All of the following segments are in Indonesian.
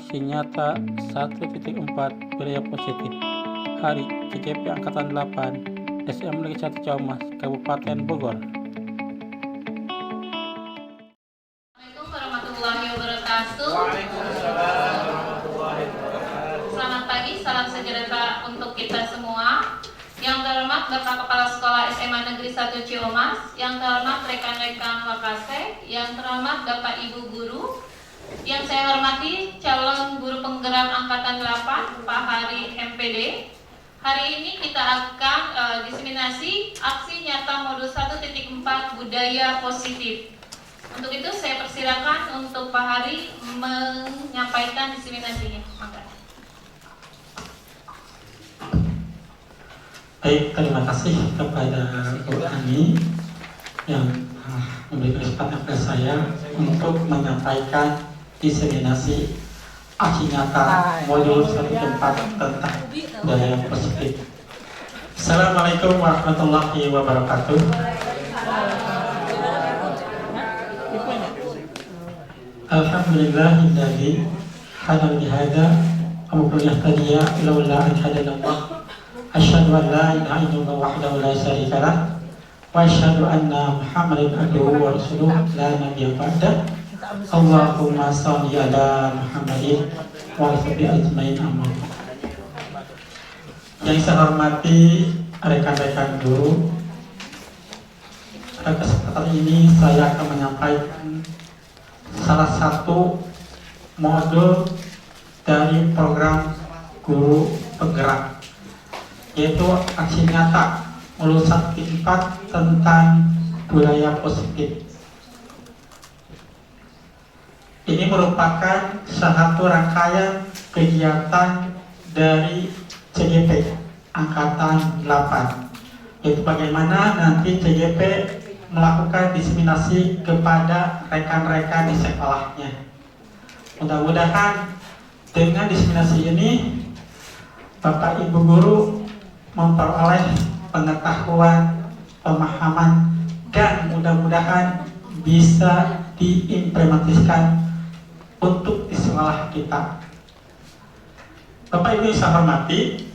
Aksi nyata 1.4 Budaya Positif. Hari CCP Angkatan 8 SM Negeri 1 Ciamas, Kabupaten Bogor. Assalamualaikum warahmatullahi wabarakatuh. Selamat pagi, salam sejahtera untuk kita semua. Yang terhormat Bapak Kepala Sekolah SMA Negeri 1 Ciamas, yang terhormat rekan-rekan Wakasek, yang terhormat Bapak Ibu Guru, yang saya hormati calon guru penggerak Angkatan 8 Pak Hari MPD. Hari ini kita akan diseminasi aksi nyata modul 1.4 Budaya Positif. Untuk itu saya persilakan untuk Pak Hari menyampaikan diseminasinya. Maka. Baik, terima kasih kepada Guru Ani yang memberikan kesempatan kepada saya untuk menyampaikan diseminasi aksi nyata modul 1.4 tentang budaya positif. Assalamualaikum warahmatullahi wabarakatuh. Alhamdulillahilladzi hadana bihada wa ma yahtadiya laula an hadanallah. Asyhadu an la ilaha illallah wahdahu la syarika lah wa asyhadu anna Muhammadan abduhu wa rasuluh la nabiyya ba'da. Allahumma shalli ala Muhammadin wa ala sahbihi ajmain. Amin. Yang saya hormati rekan-rekan guru, pada kesempatan ini saya akan menyampaikan salah satu modul dari program guru penggerak, yaitu aksi nyata modul 1.4 tentang budaya positif. Ini merupakan satu rangkaian kegiatan dari CGP Angkatan 8, yaitu bagaimana nanti CGP melakukan diseminasi kepada rekan-rekan di sekolahnya. Mudah-mudahan dengan diseminasi ini Bapak Ibu Guru memperoleh pengetahuan, pemahaman, dan mudah-mudahan bisa diimplementasikan untuk di sekolah kita. Bapak Ibu yang saya hormati,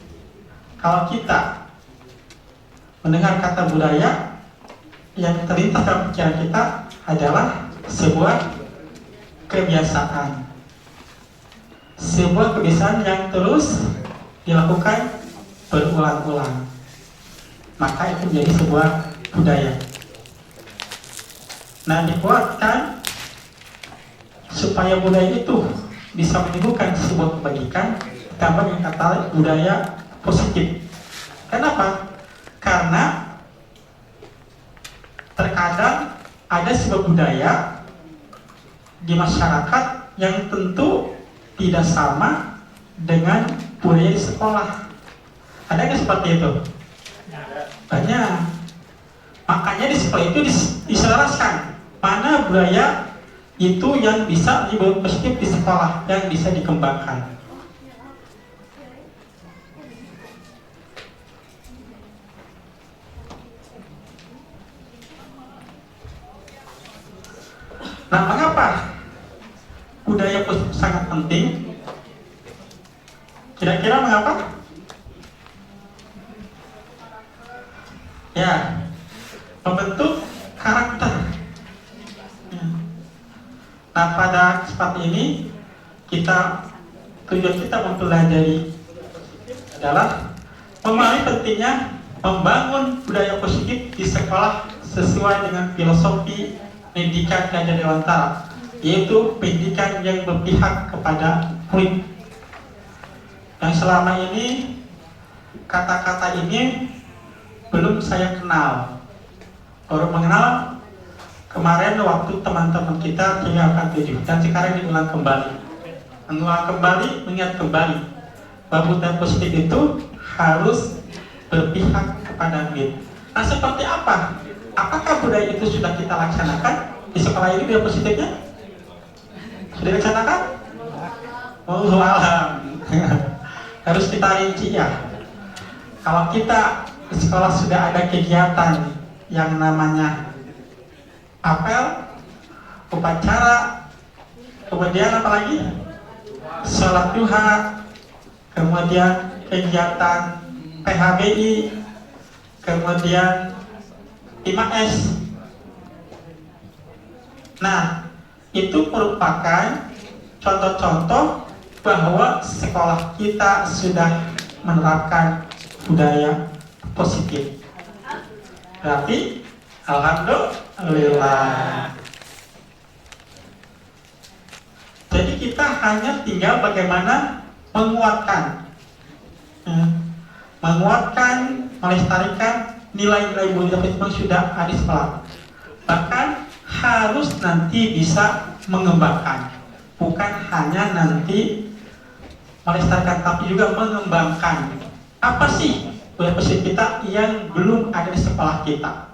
kalau kita mendengar kata budaya, yang terlintas dalam pikiran kita adalah sebuah kebiasaan, sebuah kebiasaan yang terus dilakukan berulang-ulang, maka itu menjadi sebuah budaya. Nah, dikuatkan supaya budaya itu bisa menimbulkan sebuah kebajikan, ditambah yang kata budaya positif. Kenapa? Karena terkadang ada sebuah budaya di masyarakat yang tentu tidak sama dengan budaya di sekolah. Ada nggak seperti itu? Banyak. Makanya di sekolah itu diselaraskan mana budaya itu yang bisa dibawa positif di sekolah, yang bisa dikembangkan. Nah, mengapa budaya positif sangat penting? Kira-kira mengapa? Ya, membentuk karakter. Nah, pada kesempatan ini tujuan kita mempelajari adalah memahami pentingnya membangun budaya positif di sekolah sesuai dengan filosofi pendidikan Gajah Dewantara, yaitu pendidikan yang berpihak kepada murid. Yang selama ini kata-kata ini belum saya kenal, baru mengenal kemarin waktu teman-teman kita tinggalkan 7, dan sekarang diulang kembali, mengingat kembali bahwa budaya positif itu harus berpihak kepada murid. Nah, seperti apa? Apakah budaya itu sudah kita laksanakan di sekolah ini, budaya positifnya? Sudah dilaksanakan? Wallahu a'lam. Harus kita rinci ya. Kalau kita di sekolah sudah ada kegiatan yang namanya apel, upacara, kemudian apa lagi? sholat duha, kemudian kegiatan PHBI, kemudian 5S. Nah, itu merupakan contoh-contoh bahwa sekolah kita sudah menerapkan budaya positif. Berarti alhamdulillah. Jadi kita hanya tinggal bagaimana menguatkan, melestarikan nilai-nilai budaya positif yang sudah ada di sekolah. Bahkan harus nanti bisa mengembangkan, bukan hanya nanti melestarikan, tapi juga mengembangkan. Apa sih budaya positif kita yang belum ada di sekolah kita?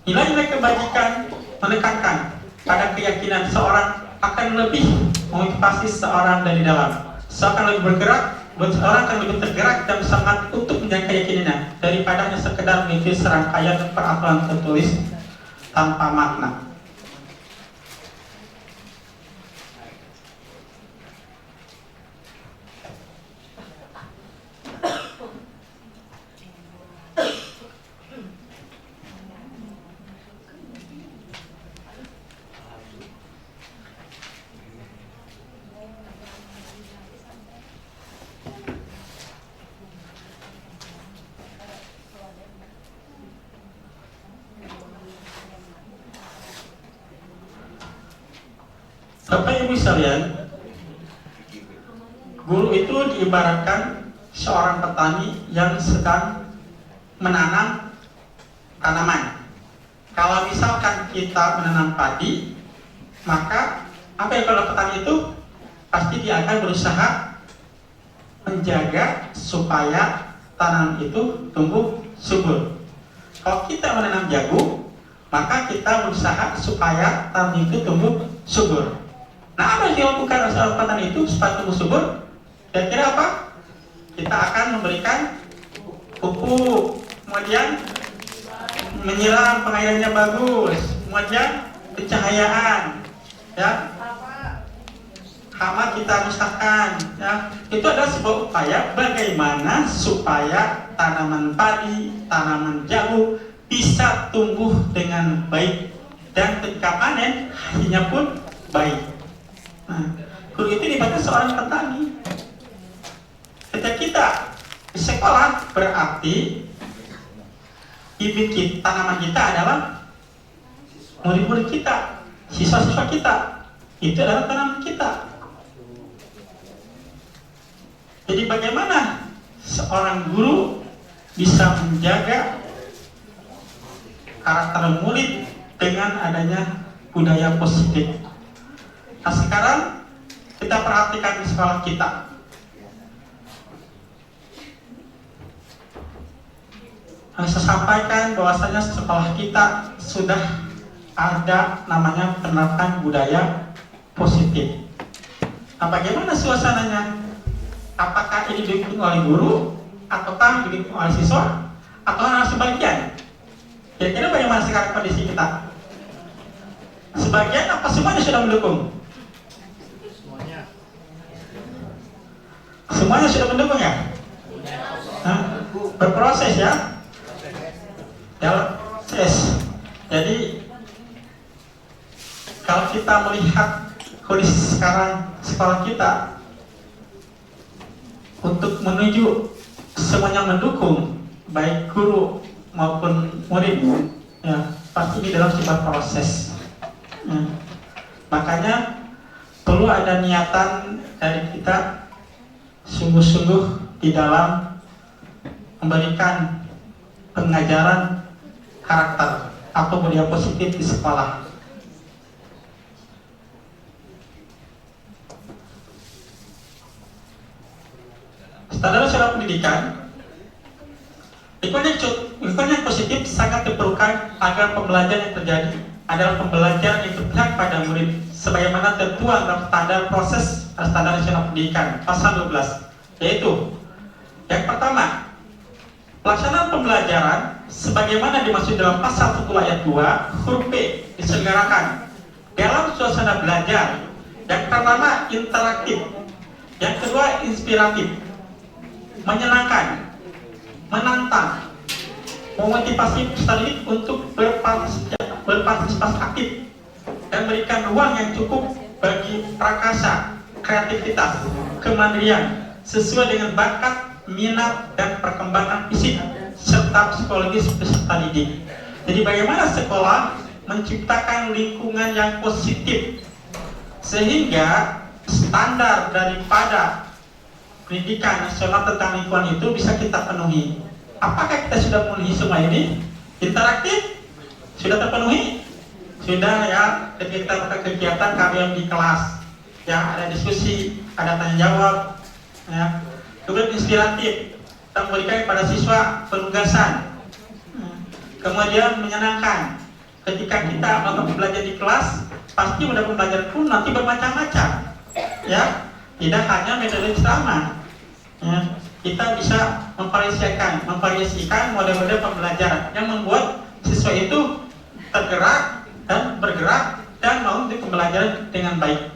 Nilai-nilai kebajikan menekankan pada keyakinan seorang akan lebih memotivasi seorang dari dalam. Seorang lebih bergerak, seorang akan lebih tergerak dan semangat untuk menjaga keyakinannya daripada hanya sekedar mengikuti serangkaian peraturan tertulis tanpa makna. Bapak Ibu sekalian, guru itu diibaratkan seorang petani yang sedang menanam tanaman. Kalau misalkan kita menanam padi, maka apa yang kalau petani itu pasti dia akan berusaha menjaga supaya tanaman itu tumbuh subur. Kalau kita menanam jagung, maka kita berusaha supaya tanaman itu tumbuh subur. Nah, apa yang dilakukan oleh seorang petani itu supaya tumbuh subur? Kira-kira apa? Kita akan memberikan pupuk, kemudian menyiram pengairannya bagus, kemudian pencahayaan, ya, hama kita musnahkan, ya. Itu adalah sebuah upaya bagaimana supaya tanaman padi, tanaman jagung bisa tumbuh dengan baik dan ketika panen hasilnya pun baik. Nah, guru itu dibaca seorang petani. Ketika kita di sekolah berarti bibit tanaman kita adalah murid-murid kita, siswa-siswa kita. Itu adalah tanaman kita. Jadi bagaimana seorang guru bisa menjaga karakter murid dengan adanya budaya positif? Nah, sekarang kita perhatikan di sekolah kita. Saya sampaikan bahwasanya sekolah kita sudah ada namanya penerapan budaya positif. Nah, bagaimana suasananya? Apakah ini didukung oleh guru, ataukah didukung oleh siswa, atau hanya sebagian? Kira-kira bagaimana sekarang kondisi kita? Sebagian apa semuanya sudah mendukung? Semuanya sudah mendukung ya? Berproses ya? Dalam proses. Jadi kalau kita melihat kondisi sekarang sekolah kita, untuk menuju semuanya mendukung, baik guru maupun murid, ya, pasti ini dalam sebuah proses. Ya. Makanya perlu ada niatan dari kita sungguh-sungguh di dalam memberikan pengajaran karakter atau budaya positif di sekolah. Saudara-saudara pendidikan, lingkungan yang positif sangat diperlukan agar pembelajaran yang terjadi adalah pembelajaran yang berpihak pada murid sebagaimana tertuang dalam standar proses standar nasional pendidikan pasal 12, yaitu yang pertama, pelaksanaan pembelajaran sebagaimana dimaksud dalam pasal 1 ayat 2 huruf B diselenggarakan dalam suasana belajar yang pertama interaktif, yang kedua inspiratif, menyenangkan, menantang, memotivasi peserta didik untuk berpartisipasi aktif dan berikan ruang yang cukup bagi prakasa, kreativitas, kemandirian sesuai dengan bakat, minat, dan perkembangan fisik serta psikologis peserta didik. Jadi bagaimana sekolah menciptakan lingkungan yang positif sehingga standar daripada pendidikan nasional tentang lingkungan itu bisa kita penuhi. Apakah kita sudah memenuhi semua ini? Interaktif? Sudah terpenuhi? Sudah ya, ketika kita melakukan kegiatan KBM di kelas, ya ada diskusi, ada tanya jawab, ya. Kemudian inspiratif, kita memberikan kepada siswa penugasan. Kemudian menyenangkan, ketika kita melakukan belajar di kelas, pasti mudah pembelajaran pun nanti bermacam-macam, ya, tidak hanya metode sama. Ya. Kita bisa memvariasikan model-model pembelajaran yang membuat siswa itu tergerak dan bergerak dan mau untuk pembelajaran dengan baik.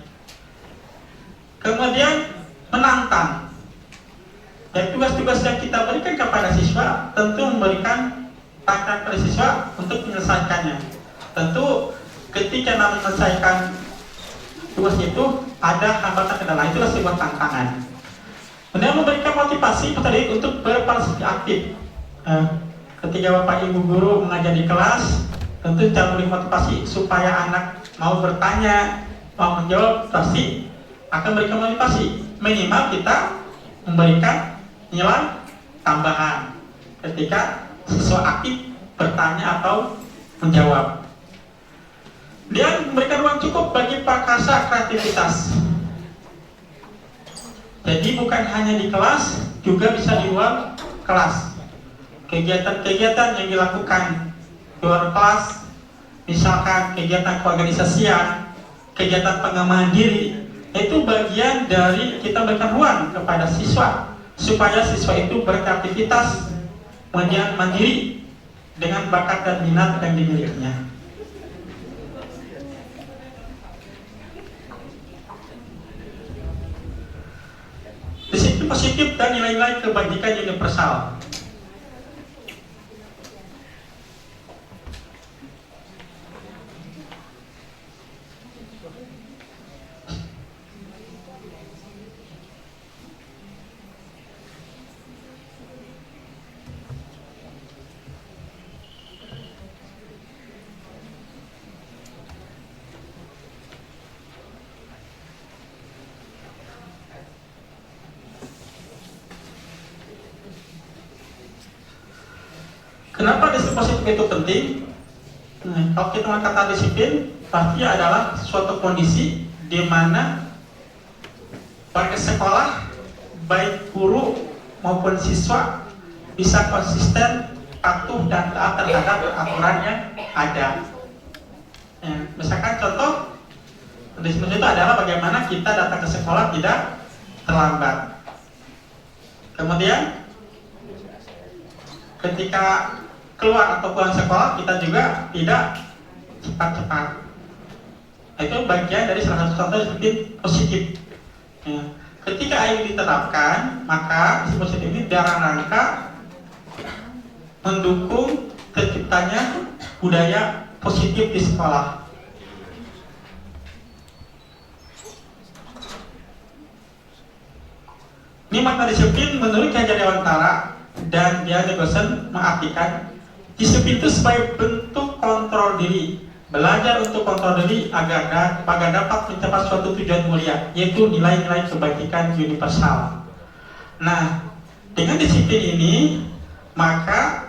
Kemudian menantang. Dan tugas-tugas yang kita berikan kepada siswa tentu memberikan tantangan pada siswa untuk menyelesaikannya. Tentu ketika menyelesaikan tugas itu ada hambatan kendala, itulah sebuah tantangan. Kemudian memberikan motivasi tadi untuk berpartisipasi aktif. Ketika Bapak Ibu guru mengajar di kelas, tentu cara memberi motivasi supaya anak mau bertanya, mau menjawab, pasti akan memberikan motivasi. Minimal kita memberikan nilai tambahan ketika siswa aktif bertanya atau menjawab. Dia memberikan ruang cukup bagi prakasa kreativitas. Jadi bukan hanya di kelas, juga bisa di luar kelas. Kegiatan-kegiatan yang dilakukan di luar kelas, misalkan kegiatan keorganisasian, kegiatan pengembangan diri, itu bagian dari kita berikan ruang kepada siswa supaya siswa itu berkreativitas, kemudian mandiri dengan bakat dan minat yang dimilikinya. Disiplin positif dan nilai-nilai kebajikan universal. Kenapa disiplin positif itu penting? Kalau kita mengatakan disiplin, pasti adalah suatu kondisi di mana warga sekolah, baik guru maupun siswa, bisa konsisten, patuh dan taat terhadap aturan yang ada. Misalkan contoh, disiplin itu adalah bagaimana kita datang ke sekolah tidak terlambat. Kemudian ketika keluar atau pulang sekolah kita juga tidak cepat-cepat. Itu bagian dari salah satu contoh disiplin positif. Ketika ini diterapkan, maka disiplin positif ini dalam rangka mendukung terciptanya budaya positif di sekolah. Ini makna disiplin menurut Ki Hajar Dewantara dan Dia Negosen mengartikan disiplin itu sebagai bentuk kontrol diri, belajar untuk kontrol diri agar dapat mencapai suatu tujuan mulia, yaitu nilai-nilai kebajikan universal. Nah, dengan disiplin ini, maka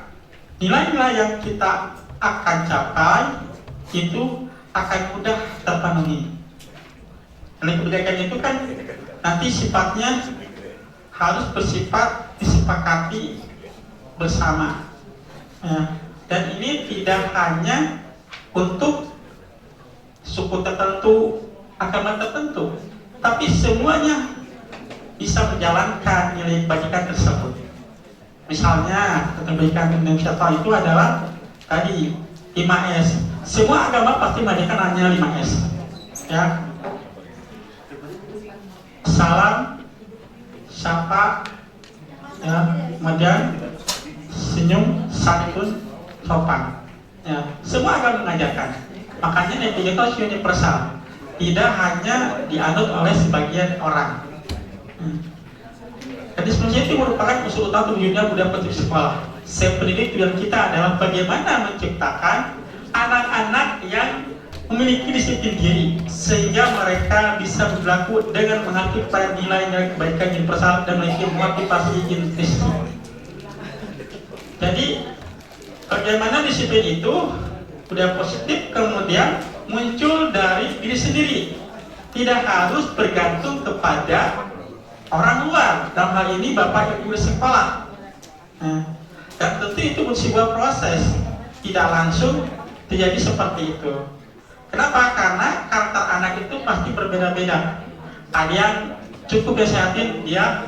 nilai-nilai yang kita akan capai itu akan mudah terpenuhi. Nilai kebajikan itu kan nanti sifatnya harus bersifat disepakati bersama. Dan ini tidak hanya untuk suku tertentu, agama tertentu, tapi semuanya bisa menjalankan nilai kebajikan tersebut. Misalnya keterbitan Indonesia itu adalah tadi 5S. Semua agama pasti mengadakan hanya 5S. Ya. Salam, sapa, ya, kemudian senyum, santun, sopan. Ya, semua agama mengajarkan. Makanya netizen itu universal, tidak hanya dianut oleh sebagian orang. Jadi sebenarnya itu merupakan usul utama terwujudnya budaya positif sekolah. Sebenarnya tujuan kita adalah bagaimana menciptakan anak-anak yang memiliki disiplin diri sehingga mereka bisa berlaku dengan mengacu pada nilai-nilai kebaikan universal dan memiliki motivasi intrinsik. Jadi bagaimana disiplin itu budaya positif kemudian muncul dari diri sendiri, tidak harus bergantung kepada orang luar, dalam hal ini bapak ibu di sekolah. Dan tentu itu sebuah proses, tidak langsung terjadi seperti itu. Kenapa? Karena karakter anak itu pasti berbeda-beda. Ada yang cukup disehatin, dia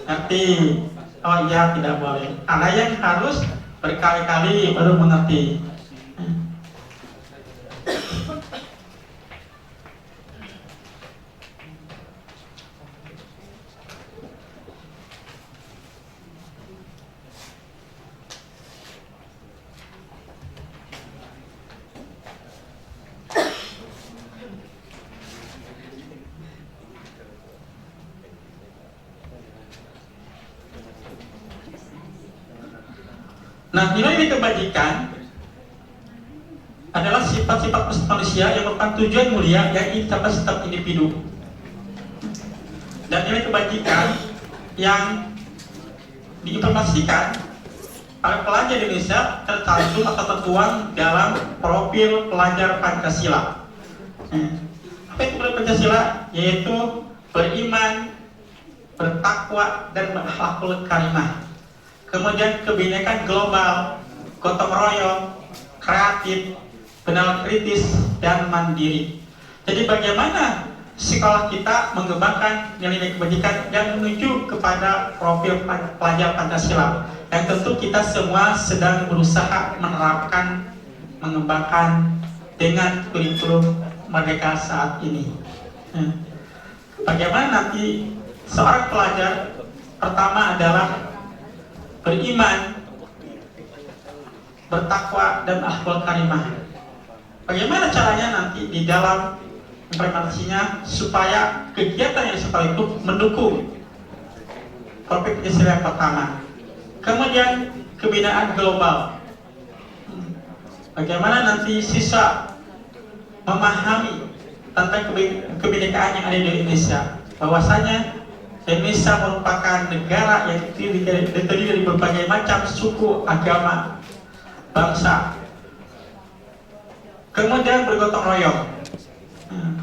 ngerti, oh iya tidak boleh. Ada yang harus berkali-kali baru mengerti. Nah, nilai kebajikan adalah sifat-sifat manusia yang merupakan tujuan mulia yang dicapai setiap individu. Dan nilai kebajikan yang diinformasikan oleh pelajar Indonesia tercantum atau tertuang dalam profil pelajar Pancasila. Apa itu profil Pancasila? Yaitu beriman, bertakwa, dan berakhlakul karimah. Kemudian kebinekaan global, gotong royong, kreatif, benar kritis, dan mandiri. Jadi bagaimana sekolah kita mengembangkan nilai-nilai kebajikan dan menuju kepada profil pelajar Pancasila. Yang tentu kita semua sedang berusaha menerapkan, mengembangkan dengan kurikulum Merdeka saat ini. Bagaimana nanti seorang pelajar pertama adalah beriman, bertakwa, dan akhlakul karimah. Bagaimana caranya nanti di dalam implementasinya supaya kegiatan yang seperti itu mendukung topik Pancasila yang pertama. Kemudian kebinaan global. Bagaimana nanti siswa memahami tentang kebinekaan yang ada di Indonesia, bahwasanya Indonesia merupakan negara yang terdiri dari berbagai macam suku, agama, bangsa. Kemudian bergotong royong.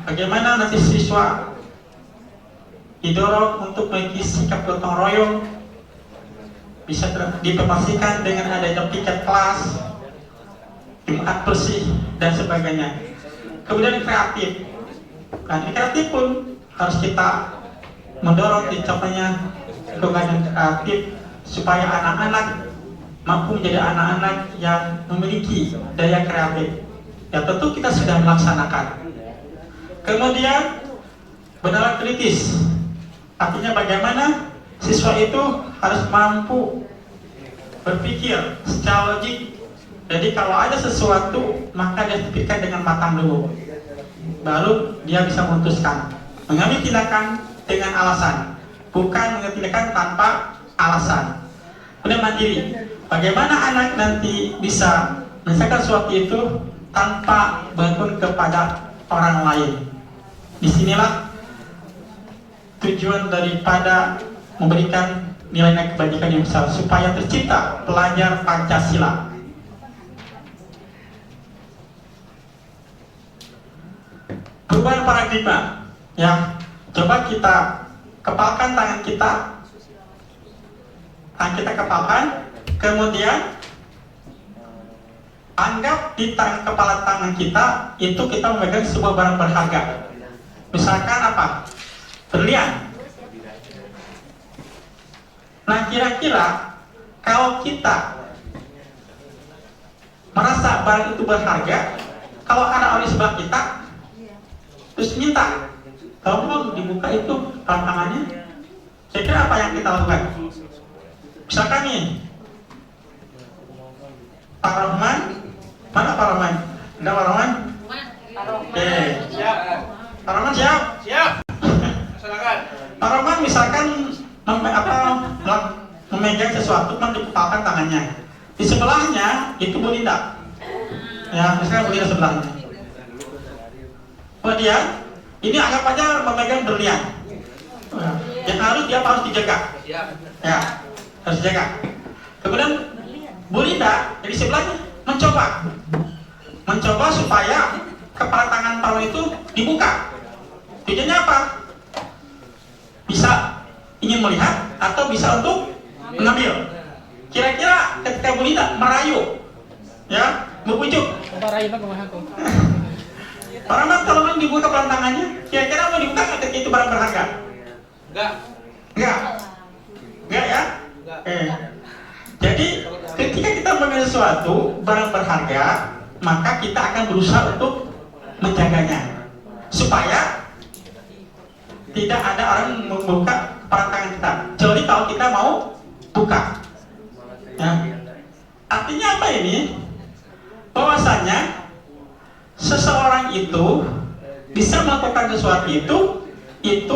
Bagaimana nanti siswa didorong untuk memiliki sikap gotong royong, bisa diinformasikan dengan adanya piket kelas, Jumat bersih, dan sebagainya. Kemudian kreatif. Nah, kreatif pun harus kita mendorong dicapainya kegiatan kreatif supaya anak-anak mampu menjadi anak-anak yang memiliki daya kreatif. Ya tentu kita sudah melaksanakan. Kemudian benar kritis, artinya bagaimana siswa itu harus mampu berpikir secara logik. Jadi kalau ada sesuatu maka dia pikirkan dengan matang dulu, baru dia bisa memutuskan mengambil tindakan dengan alasan, bukan mengertikan tanpa alasan. Kemudian mandiri, bagaimana anak nanti bisa menyelesaikan sesuatu itu tanpa bergantung kepada orang lain. Disinilah tujuan daripada memberikan nilai-nilai kebajikan yang besar supaya tercipta pelajar Pancasila. Perubahan paradigma, ya. Coba kita kepalkan tangan kita kepalkan, kemudian anggap di kepala tangan kita itu kita memegang sebuah barang berharga. Misalkan apa? Berlian. Nah kira-kira kalau kita merasa barang itu berharga, kalau ada orang di sebelah kita terus minta, tolong dibuka itu tantangannya, saya kira apa yang kita lakukan? Misalkan nih, Pak Rahman, mana Pak Rahman? Ada Pak Rahman? Oke, Siap. Pak Rahman siap? Siap. Silakan. Pak Rahman misalkan memegang sesuatu, dikepalkan tangannya. Di sebelahnya itu Bu Linda. Ya, misalnya Bu Linda sebelahnya. Kemudian ini anggap aja memegang berlian. Yang dia harus dijaga. Ya, harus dijaga. Kemudian Bu Linda dari sebelahnya mencoba supaya kepala tangan Pak itu dibuka. Tujuannya apa? Bisa ingin melihat atau bisa untuk mengambil. Kira-kira ketika Bu Linda merayu, ya, berbujuk, Pak Rahman kalau dibuka kepala tangannya, kira-kira mau dibuka ketika itu barang berharga? Enggak ya? Jadi ketika kita mengambil sesuatu barang berharga, maka kita akan berusaha untuk menjaganya supaya tidak ada orang membuka kepala tangan kita. Kecuali kalau kita mau buka. Ya. Artinya apa ini? Bahwasanya seseorang itu bisa melakukan sesuatu itu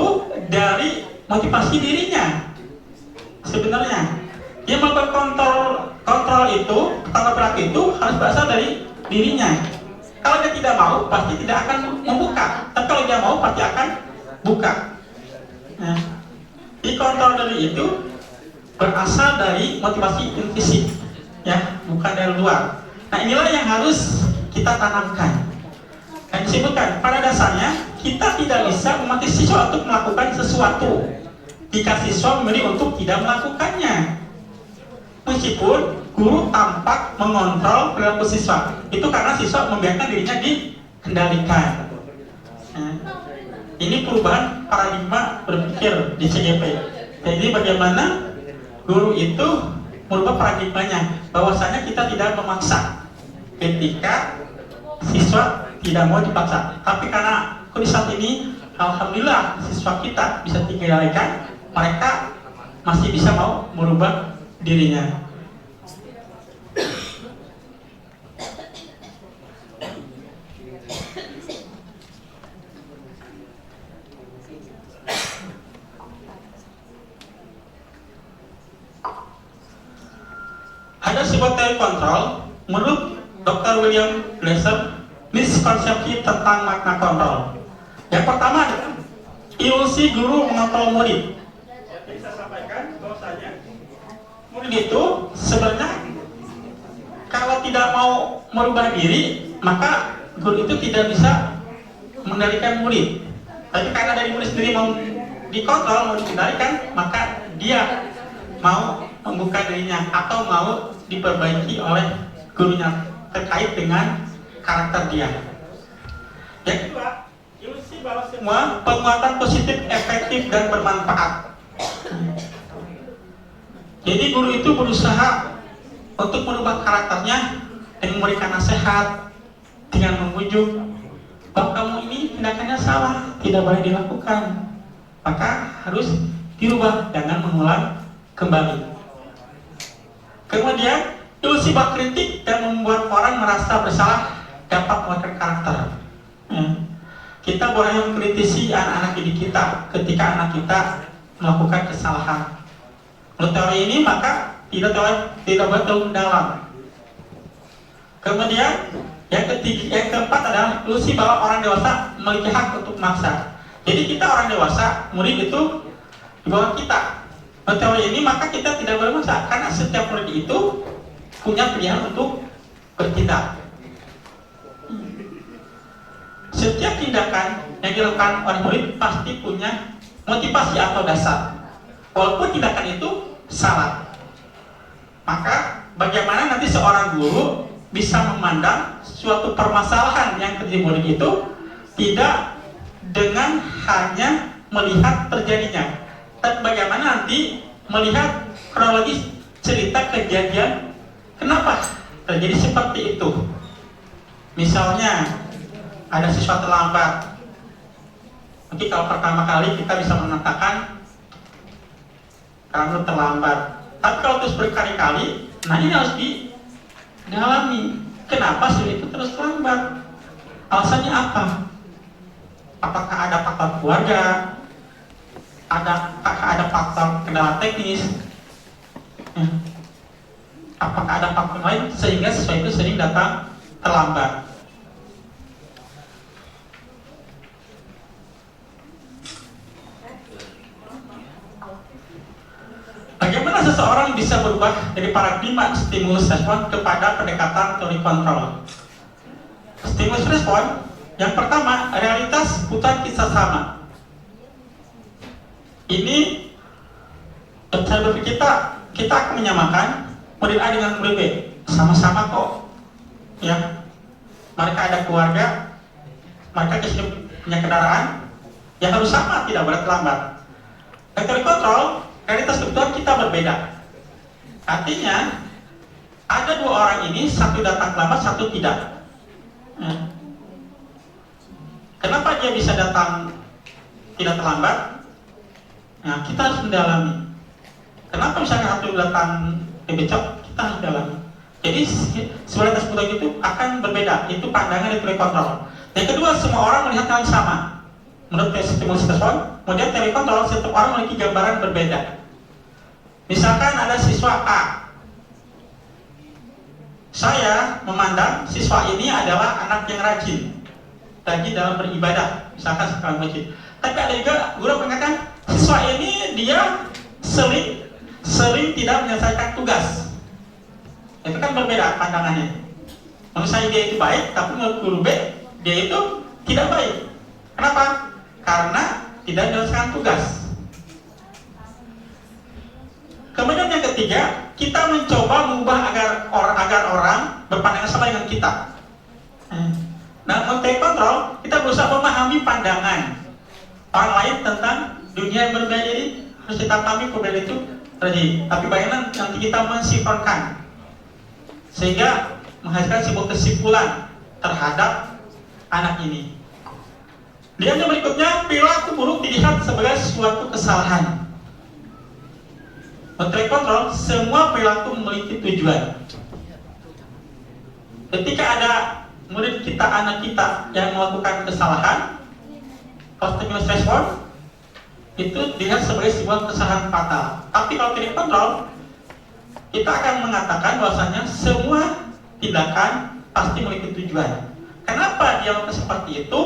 dari motivasi dirinya. Sebenarnya dia melakukan kontrol itu, tata perilaku itu harus berasal dari dirinya. Kalau dia tidak mau, pasti tidak akan membuka. Tapi kalau dia mau, pasti akan buka. Nah, dikontrol dari itu berasal dari motivasi intrinsik, ya, bukan dari luar. Nah, inilah yang harus kita tanamkan. Dan disebutkan pada dasarnya kita tidak bisa memaksa siswa untuk melakukan sesuatu jika siswa memilih untuk tidak melakukannya. Meskipun guru tampak mengontrol perilaku siswa, itu karena siswa membiarkan dirinya dikendalikan. Nah, ini perubahan paradigma berpikir di CGP. Jadi bagaimana guru itu merubah paradigmanya, bahwasanya kita tidak memaksa ketika siswa tidak mau dipaksa. Tapi karena kondisi saat ini, alhamdulillah siswa kita bisa dikendalikan, mereka masih bisa mau merubah dirinya. Ada sebuah teori kontrol menurut Dr. William Glasser, miskonsepsi tentang makna kontrol. Yang pertama adalah ilusi guru mengontrol murid. Jadi saya sampaikan bahwasanya murid itu sebenarnya kalau tidak mau merubah diri, maka guru itu tidak bisa mengendalikan murid. Tapi karena dari murid sendiri mau dikontrol, mau dikendalikan, maka dia mau membuka dirinya atau mau diperbaiki oleh gurunya terkait dengan karakter dia. Yang kedua, ilusi bahwa semua penguatan positif efektif dan bermanfaat. Jadi guru itu berusaha untuk merubah karakternya dengan memberikan nasihat, dengan membujuk bahwa kamu ini tindakannya salah, tidak boleh dilakukan, maka harus dirubah, jangan mengulang kembali. Kemudian ilusi bak kritik dan membuat orang merasa bersalah dapat menguatkan karakter. Kita boleh mengkritisi anak-anak didik kita ketika anak kita melakukan kesalahan. Menurut teori ini maka tidak boleh terlalu mendalam. Kemudian yang keempat adalah ilusi bahwa orang dewasa memiliki hak untuk memaksa. Jadi kita orang dewasa, murid itu di bawah kita. Menurut teori ini maka kita tidak boleh memaksa, karena setiap murid itu punya pilihan untuk bertindak. Setiap tindakan yang dilakukan oleh murid pasti punya motivasi atau dasar, walaupun tindakan itu salah. Maka bagaimana nanti seorang guru bisa memandang suatu permasalahan yang terjadi murid itu tidak dengan hanya melihat terjadinya, tapi bagaimana nanti melihat kronologis cerita kejadian kenapa terjadi seperti itu. Misalnya ada siswa terlambat. Mungkin kalau pertama kali kita bisa mengatakan kamu terlambat. Tapi kalau terus berkali-kali, nah ini harus didalami. Kenapa siswa itu terus terlambat? Alasannya apa? Apakah ada faktor keluarga? Apakah ada faktor kendala teknis? Apakah ada faktor lain sehingga siswa itu sering datang terlambat? Bagaimana seseorang bisa berubah dari paradigma stimulus respon kepada pendekatan teori kontrol? Stimulus respon yang pertama, realitas bukan kisah sama. Ini cara berpikir kita akan menyamakan murid A dengan murid B, sama-sama kok, ya. Mereka ada keluarga, mereka punya kendaraan, ya harus sama, tidak boleh terlambat. Teori kontrol, realitas kebetulan kita berbeda. Artinya ada dua orang ini, satu datang terlambat, satu tidak. Kenapa dia bisa datang tidak terlambat? Nah, kita harus mendalami. Kenapa misalnya satu datang lebih cepat? Kita harus dalami. Jadi realitas kebetulan itu akan berbeda. Itu pandangan dari teori kontrol. Yang kedua, semua orang melihat hal yang sama. Menurut stimulus respon, kemudian teori kontrol, setiap orang memiliki gambaran berbeda. Misalkan ada siswa A. Saya memandang siswa ini adalah anak yang rajin dalam beribadah, misalkan sekarang masjid. Tapi ada juga guru mengatakan siswa ini dia sering tidak menyelesaikan tugas. Itu kan berbeda pandangannya. Menurut saya dia itu baik, tapi menurut guru B dia itu tidak baik. Kenapa? Karena tidak menyelesaikan tugas. Kemudian yang ketiga, kita mencoba mengubah agar orang berpandangan sama dengan kita. Nah, mengenai kontrol, kita berusaha memahami pandangan orang lain tentang dunia yang berbeda. Jadi harus kita pahami perbedaan itu terjadi. Tapi bagaimana nanti kita mensinkronkan sehingga menghasilkan sebuah kesimpulan terhadap anak ini. Dan yang berikutnya, perilaku buruk dilihat sebagai suatu kesalahan. Mengenai kontrol, semua perilaku memiliki tujuan. Ketika ada murid kita, anak kita yang melakukan kesalahan, stimulus respon itu dilihat sebagai sebuah kesalahan fatal. Tapi kalau tidak kontrol, kita akan mengatakan bahwasanya semua tindakan pasti memiliki tujuan. Kenapa dia melakukan seperti itu?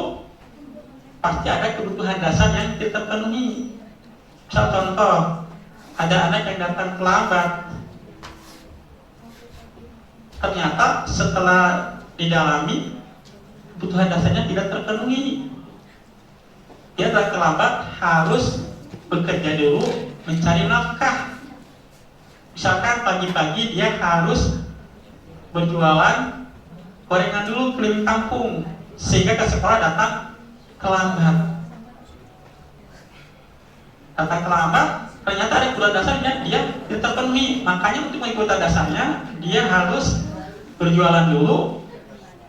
Pasti ada kebutuhan dasar yang tidak terpenuhi. Misal contoh, ada anak yang datang terlambat. Ternyata setelah didalami, kebutuhan dasarnya tidak terpenuhi. Dia datang terlambat, harus bekerja dulu, mencari nafkah. Misalkan pagi-pagi dia harus berjualan gorengan dulu keliling kampung, sehingga ke sekolah datang terlambat. Datang terlambat, ternyata ada kebutuhan dasarnya dia tidak terpenuhi. Makanya untuk mengikuti kebutuhan dasarnya, dia harus berjualan dulu,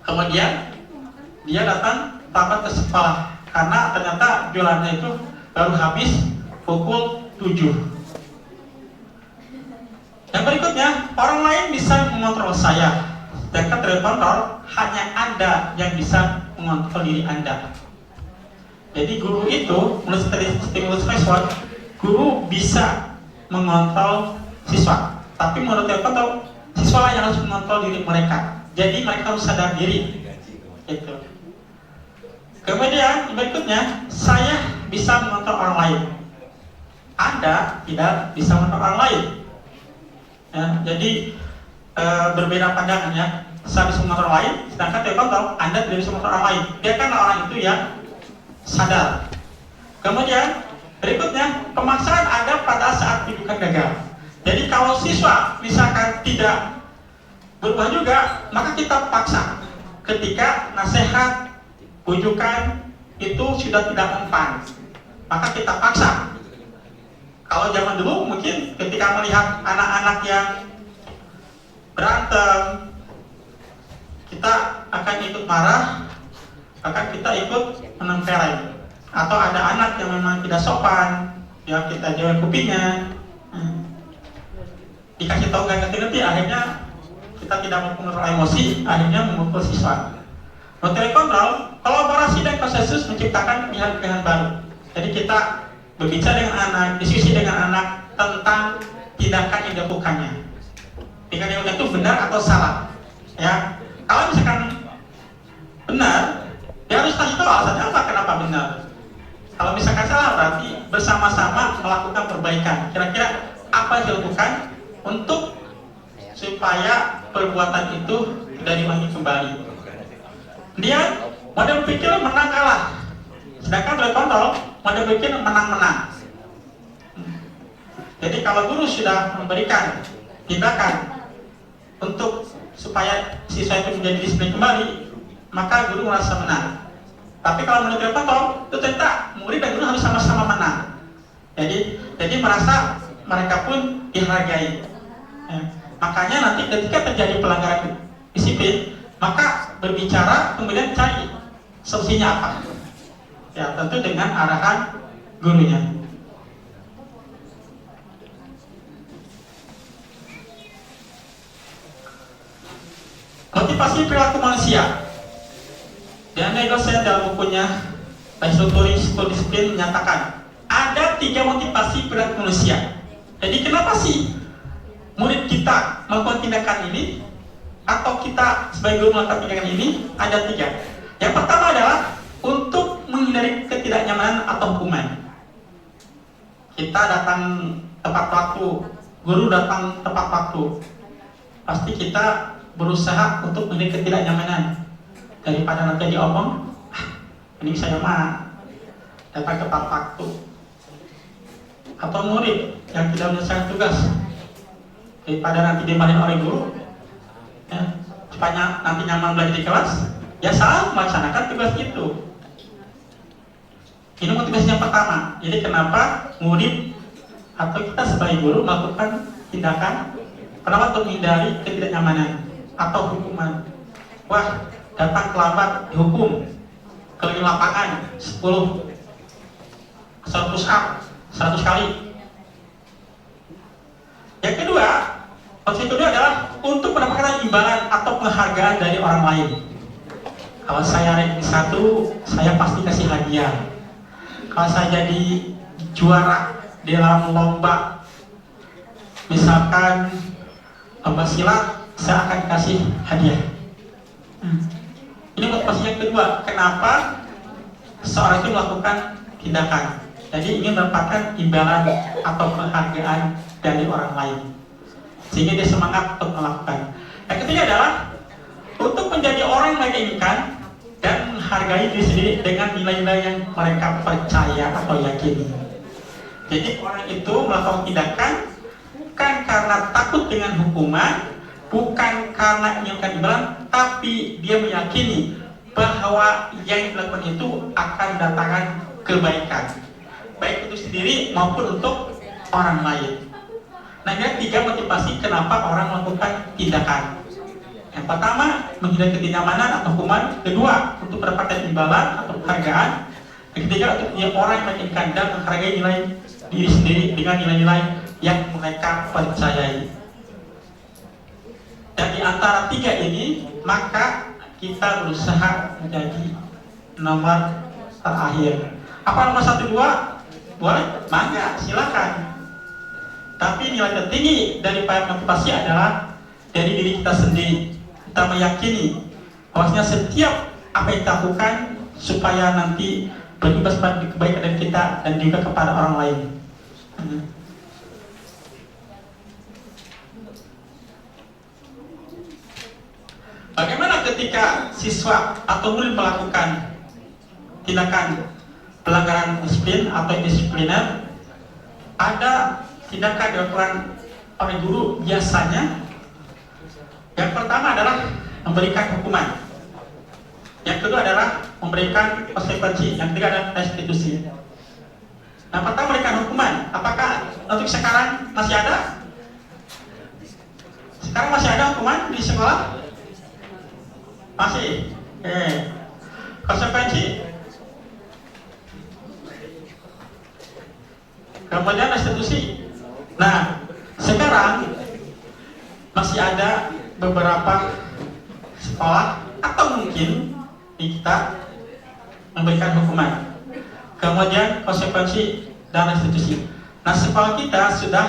kemudian dia datang terlambat ke sekolah karena ternyata jualannya itu baru habis pukul 7. Yang berikutnya, orang lain bisa mengontrol saya. Sedangkan teori kontrol, hanya Anda yang bisa mengontrol diri Anda. Jadi guru itu, menurut stimulus respon, guru bisa mengontrol siswa. Tapi menurut teori kontrol, siswa yang harus mengontrol diri mereka. Jadi mereka harus sadar diri. Gitu. Kemudian berikutnya, saya bisa mengontrol orang lain. Anda tidak bisa mengontrol orang lain. Ya, jadi berbeda pandangannya. Saya bisa mengontrol orang lain, sedangkan teori kontrol, Anda tidak bisa mengontrol orang lain. Biarkanlah orang itu yang sadar. Kemudian berikutnya, pemaksaan ada pada saat rujukan gagal. Jadi kalau siswa misalkan tidak berubah juga, maka kita paksa. Ketika nasihat, rujukan itu sudah tidak mempan, maka kita paksa. Kalau zaman dulu mungkin ketika melihat anak-anak yang berantem, kita akan ikut marah, akan kita ikut menempeleng. Atau ada anak yang memang tidak sopan, yang kita jawab kupingnya, dikasih tahu nggak ngerti, akhirnya kita tidak mau mengontrol emosi, akhirnya memukul siswa. Menurut kontrol, kolaborasi dan konsensus menciptakan pilihan-pilihan baru. Jadi kita berbicara dengan anak, diskusi dengan anak tentang tindakan yang dilakukannya. Tindakan yang itu benar atau salah. Ya, kalau misalkan benar, dia harus kasih tahu alasannya apa kenapa benar. Kalau misalkan salah, berarti bersama-sama melakukan perbaikan. Kira-kira apa yang dilakukan untuk supaya perbuatan itu tidak diulangi kembali. Dia model pikir menang kalah, sedangkan oleh kontrol model pikir menang-menang. Jadi kalau guru sudah memberikan tindakan untuk supaya siswa itu menjadi disiplin kembali, maka guru merasa menang. Tapi kalau menurut kontrol itu ternyata murid dan guru harus sama-sama menang. Jadi merasa mereka pun dihargai. Makanya nanti ketika terjadi pelanggaran disiplin, maka berbicara kemudian cari solusinya apa. Ya, tentu dengan arahan gurunya. Motivasi perilaku manusia. Dan dosen dalam bukunya Restructuring School Discipline menyatakan ada 3 motivasi perilaku manusia. Jadi kenapa sih murid kita melakukan tindakan ini, atau kita sebagai guru melakukan tindakan ini? Ada 3. Yang pertama adalah untuk menghindari ketidaknyamanan atau hukuman. Kita datang tepat waktu, guru datang tepat waktu, pasti kita berusaha untuk menghindari ketidaknyamanan. Daripada nanti diomong, ini saya mah datang tepat waktu. Atau murid yang tidak menyelesaikan tugas, daripada nanti dimarahin oleh guru, ya, supaya nanti nyaman belajar di kelas, ya salah melaksanakan tugas itu. Ini motivasi yang pertama. Jadi kenapa murid atau kita sebagai guru melakukan tindakan, kenapa? Untuk menghindari ketidaknyamanan atau hukuman. Wah, datang terlambat dihukum, keliling lapangan 10 push up 100 kali. Yang kedua, opsi kedua adalah untuk mendapatkan imbalan atau penghargaan dari orang lain. Kalau saya ranking 1, saya pasti kasih hadiah. Kalau saya jadi juara dalam lomba, misalkan lomba silat, saya akan kasih hadiah. Ini motivasi yang kedua, kenapa seorang itu melakukan tindakan. Jadi ingin mendapatkan imbalan atau penghargaan dari orang lain, sehingga dia semangat untuk melakukan. Yang ketiga adalah untuk menjadi orang yang mereka inginkan dan menghargai diri sendiri dengan nilai-nilai yang mereka percaya atau yakini. Jadi orang itu melakukan tindakan bukan karena takut dengan hukuman, bukan karena menginginkan imbalan, tapi dia meyakini bahwa yang dilakukan itu akan datangkan kebaikan, baik untuk sendiri maupun untuk orang lain. Nah, ini 3 motivasi kenapa orang melakukan tindakan. Yang pertama, menghindari ketidaknyamanan atau hukuman. Kedua, untuk mendapatkan imbalan atau penghargaan. Yang ketiga, untuk menjadi orang yang menginginkan dan menghargai nilai diri sendiri dengan nilai-nilai yang mereka percayai. Dan di antara 3 ini, maka kita berusaha menjadi nomor terakhir. Apa nomor 1, 2? Boleh? Mangga, silakan. Tapi nilai tertinggi daripada motivasi adalah dari diri kita sendiri. Kita meyakini bahwasanya setiap apa yang kita lakukan supaya nanti berimbas pada kebaikan dari kita dan juga kepada orang lain. Bagaimana ketika siswa atau murid melakukan tindakan pelanggaran disiplin atau indisipliner? Ada tindakan dilakukan oleh guru biasanya. Yang pertama adalah memberikan hukuman. Yang kedua adalah memberikan konsekuensi. Yang ketiga adalah restitusi. Nah, pertama memberikan hukuman. Apakah untuk sekarang masih ada? Sekarang masih ada hukuman di sekolah? Masih. Konsekuensi. Kemudian restitusi. Nah, sekarang masih ada beberapa sekolah atau mungkin di kita memberikan hukuman, kemudian konsekuensi dan restitusi. Nah, sekolah kita sudah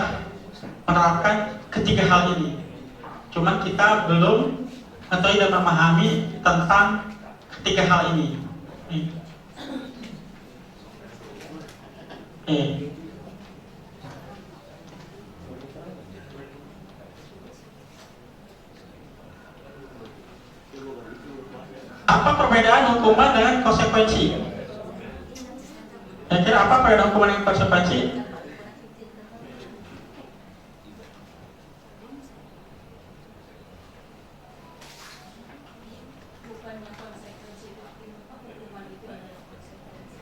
menerapkan ketiga hal ini. Cuman kita belum atau tidak memahami tentang ketiga hal ini. Apa perbedaan hukuman dengan konsekuensi? Kira-kira apa perbedaan hukuman dengan konsekuensi?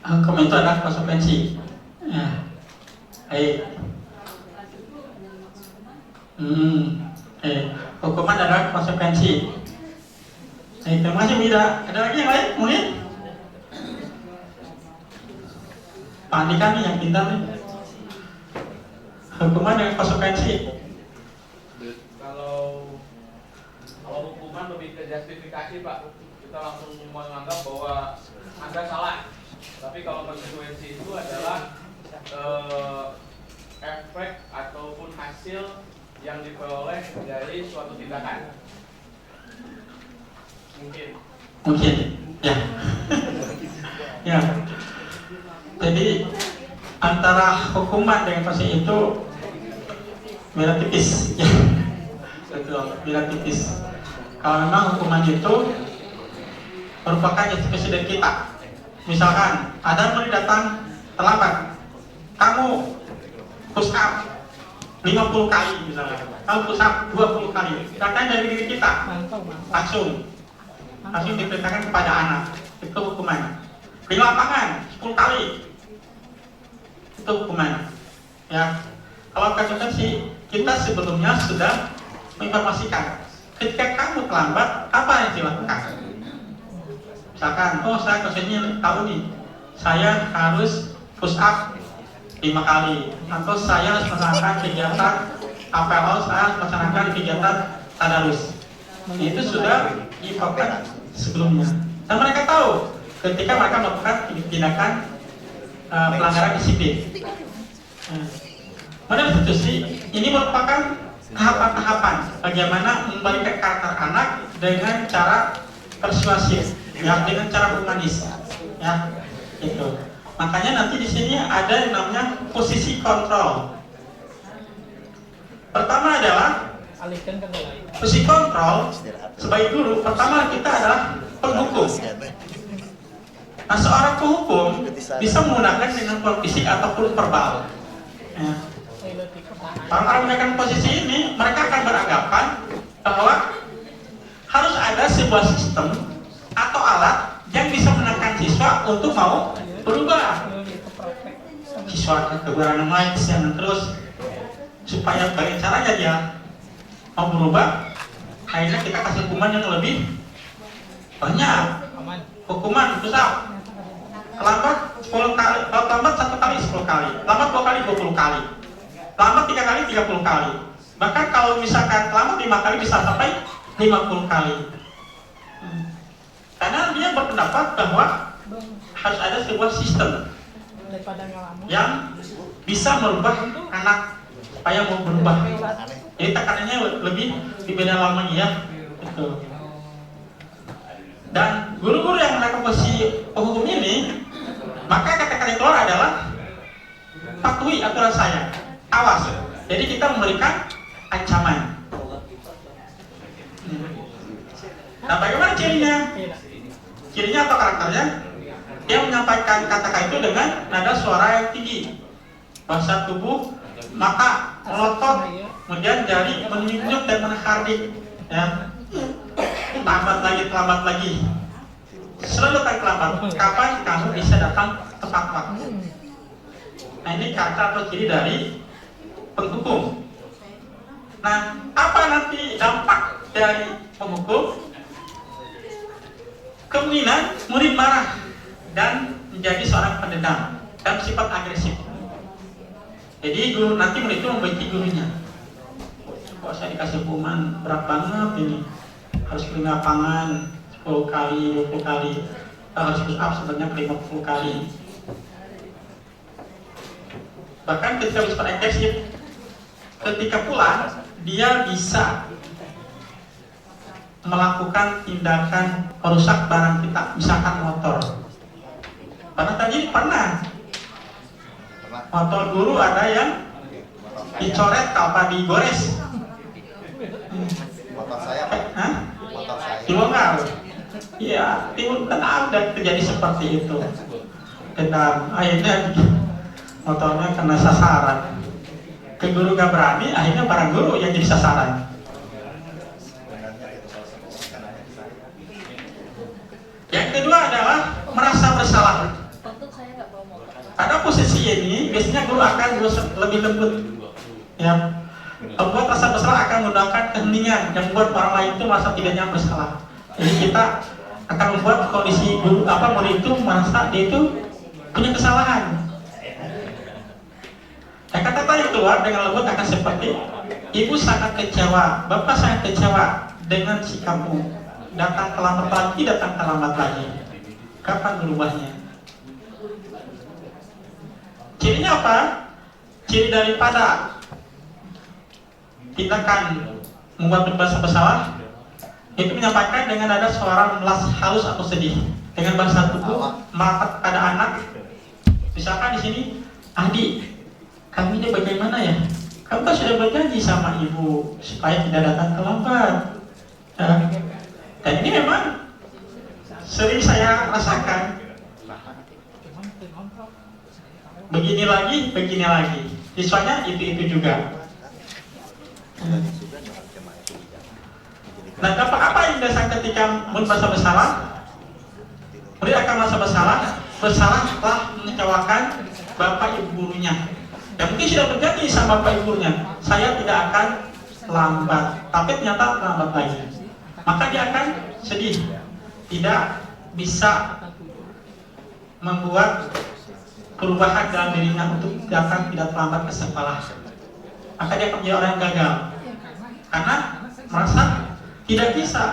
Hukum itu adalah konsekuensi. Ya. Baik. Hukuman adalah konsekuensi. Terima kasih Mida. Ada lagi yang lain? Mungkin? Pak Andika nih yang pintar nih. Hukuman dengan konsekuensi. Kalau hukuman lebih ke justifikasi Pak, kita langsung menganggap bahwa Anda salah. Tapi kalau konsekuensi itu adalah efek ataupun hasil yang diperoleh dari suatu tindakan. Mungkin, ya. Ya. Jadi antara hukuman dengan konsekuensi itu beda tipis, ya. Betul, beda tipis. Kalau memang hukuman itu merupakan justifikasi dari kita. Misalkan ada murid datang terlambat, kamu push up 50 kali misalnya, kamu push up 20 kali. Datang dari diri kita, langsung diperintahkan kepada anak, itu hukuman. Di lapangan 10 kali, itu hukuman. Ya, kalau konsekuensi kita sebelumnya sudah menginformasikan, ketika kamu terlambat, apa yang dilakukan? Misalkan, saya konsekuensinya tahu nih, saya harus push up 5 kali, atau saya harus melaksanakan kegiatan APLO, saya harus melaksanakan kegiatan tadarus. Itu sudah diinfokan sebelumnya. Dan mereka tahu ketika mereka melakukan tindakan pelanggaran disiplin. Kemudian restitusi ini merupakan tahapan-tahapan bagaimana membalikan karakter anak dengan cara persuasif, ya, dengan cara humanis, ya, itu. Makanya nanti di sini ada yang namanya posisi kontrol. Pertama adalah posisi kontrol. Sebagai guru, pertama kita adalah penghukum. Nah, seorang penghukum bisa menggunakan dengan fisik ataupun verbal. Ya. Orang menggunakan posisi ini, mereka akan beranggapan bahwa harus ada sebuah sistem atau alat yang bisa menekan siswa untuk mau berubah. Siswa kekurangan lain terus supaya bagaimana caranya dia mau berubah, akhirnya kita kasih hukuman yang lebih banyak. Hukuman besar. Lambat 10 kali, lambat 1 kali 10 kali, lambat 2 kali 20 kali, lambat 3 kali 30 kali. Bahkan kalau misalkan lambat 5 kali bisa sampai 50 kali. Karena dia berpendapat bahwa harus ada sebuah sistem yang bisa merubah anak supaya mau berubah. Jadi tekanannya lebih dalam lagi, ya. Betul. Dan guru-guru yang melakukan posisi penghukum ini, maka kata-kata yang keluar adalah patuhi aturan saya, awas. Jadi kita memberikan ancaman. Nah, bagaimana cirinya? Cirinya atau karakternya? Dia menyampaikan kata-kata itu dengan nada suara yang tinggi, bahasa tubuh, mata melotot, kemudian jari menunjuk dan menghardik, ya. Terlambat lagi. Selalu terlambat. Kapan kamu bisa datang tepat waktu? Nah, ini kata atau ciri dari penghukum. Nah, apa nanti dampak dari penghukum? Kemungkinan murid marah dan menjadi seorang pendendam dan sifat agresif. Jadi guru nanti murid itu membenci gurunya. Kok saya dikasih hukuman berat banget ini, harus keliling lapangan 10 kali, 20 kali, harus push up sebenarnya 50 kali. Bahkan ketika bersifat agresif, ketika pulang dia bisa melakukan tindakan merusak barang kita, misalkan motor. Karena tadi pernah motor guru ada yang dicoret apa digores. Motor saya Pak. Hah? Motor saya. Dibongkar. Iya, timbul kan ada terjadi seperti itu. Dan akhirnya motornya kena sasaran. Ke guru gak berani, akhirnya para guru yang jadi sasaran. Yang kedua adalah merasa bersalah. Pada posisi ini biasanya guru akan lebih lembut, ya. Membuat rasa bersalah akan menggunakan keheningan yang membuat orang lain itu merasa tidak nyaman bersalah. Jadi kita akan membuat kondisi guru murid itu merasa dia itu punya kesalahan. Dan kata-kata yang keluar dengan lembut akan seperti, ibu sangat kecewa, bapak sangat kecewa dengan sikapmu. Datang terlambat lagi, datang terlambat lagi. Kapan berubahnya? Cirinya apa? Ciri daripada tindakan membuat merasa bersalah itu menyampaikan dengan ada suara melas halus atau sedih dengan bahasa tubuh merapat pada anak. Misalkan di sini, adik, kami ini bagaimana ya? Kamu kan sudah berjanji sama ibu supaya tidak datang terlambat. Dan ini memang sering saya rasakan. Begini lagi. Siswanya itu juga. Nah, dampak apa yang dirasakan ketika murid merasa bersalah? Murid akan merasa bersalah telah mengecewakan bapak ibu gurunya. Ya mungkin sudah berjanji sama bapak ibu gurunya, saya tidak akan lambat, tapi ternyata lambat lagi. Maka dia akan sedih, tidak bisa membuat perubahan dalam dirinya untuk datang tidak terlambat ke sekolah. Maka dia akan menjadi orang yang gagal karena merasa tidak bisa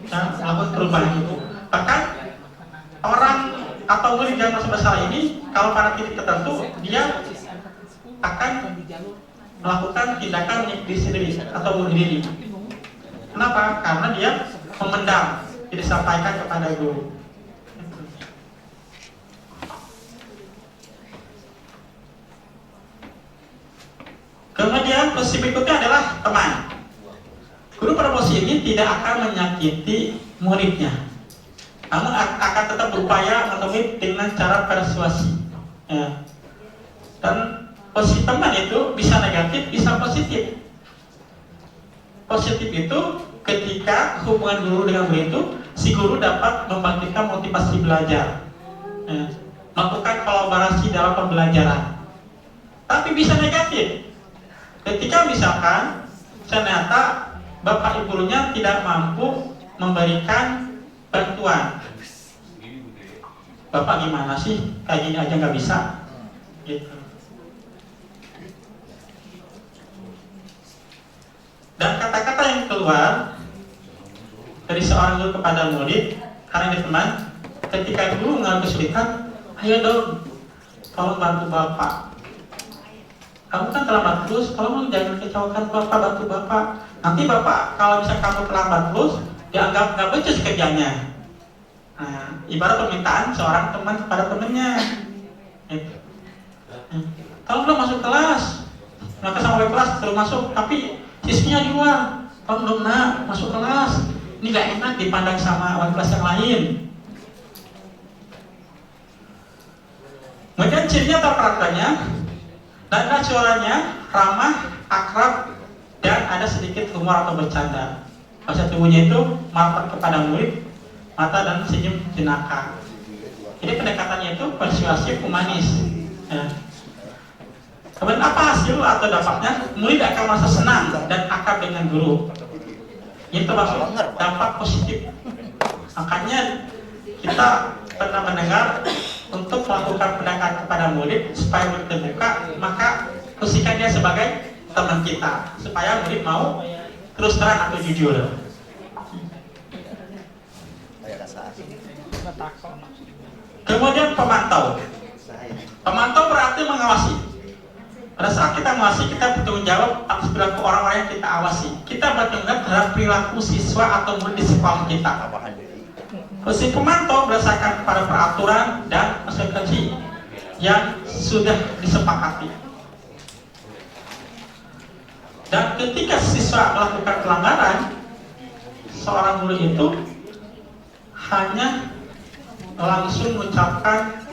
melakukan perubahan itu. Bahkan orang atau murid yang merasa bersalah ini, kalau pada titik tertentu dia akan melakukan tindakan diri sendiri atau bunuh diri. Kenapa? Karena dia memendam, tidak disampaikan kepada guru. Kemudian posisi berikutnya adalah teman. Guru pada posisi ini tidak akan menyakiti muridnya, namun akan tetap berupaya menemui dengan cara persuasi. Ya. Dan posisi teman itu bisa negatif, bisa positif. Positif itu ketika hubungan guru dengan murid itu, si guru dapat membangkitkan motivasi belajar, ya. Melakukan kolaborasi dalam pembelajaran. Tapi bisa negatif ketika misalkan ternyata bapak ibu gurunya tidak mampu memberikan bantuan. Bapak gimana sih, kayak gini aja nggak bisa, gitu. Dan kata-kata yang keluar dari seorang guru kepada murid karena ini teman, ketika guru mengalami kesulitan, ayo dong, tolong bantu bapak. Kamu kan terlambat terus, tolong jangan kecewakan bapak, bantu bapak. Nanti bapak kalau misalnya kamu terlambat terus, dianggap nggak becus kerjanya. Nah, ibarat permintaan seorang teman kepada temannya. Tolong dong masuk kelas. Maka sampai kelas terus masuk, tapi siswinya di luar. Tolong dong nak masuk kelas. Ini nggak enak dipandang sama wali kelas yang lain. Kemudian cirinya atau karakternya, nada suaranya ramah, akrab, dan ada sedikit humor atau bercanda. Bahasa tubuhnya itu merapat kepada murid, mata dan senyum jenaka. Jadi pendekatannya itu persuasif, humanis. Ya. Kemudian apa hasil atau dampaknya? Murid akan merasa senang dan akrab dengan guru. Ini termasuk dampak positif. Makanya kita pernah mendengar untuk melakukan pendekatan kepada murid supaya murid terbuka, maka posisikan dia sebagai teman kita supaya murid mau terus terang atau jujur. Kemudian pemantau. Pemantau berarti mengawasi. Pada saat kita mengawasi, kita bertanggung jawab atas perilaku orang-orang yang kita awasi. Kita bertanggung jawab terhadap perilaku siswa atau murid di sekolah kita. Fungsi pemantau berdasarkan pada peraturan dan konsekuensi yang sudah disepakati. Dan ketika siswa melakukan pelanggaran, seorang guru itu hanya langsung mengucapkan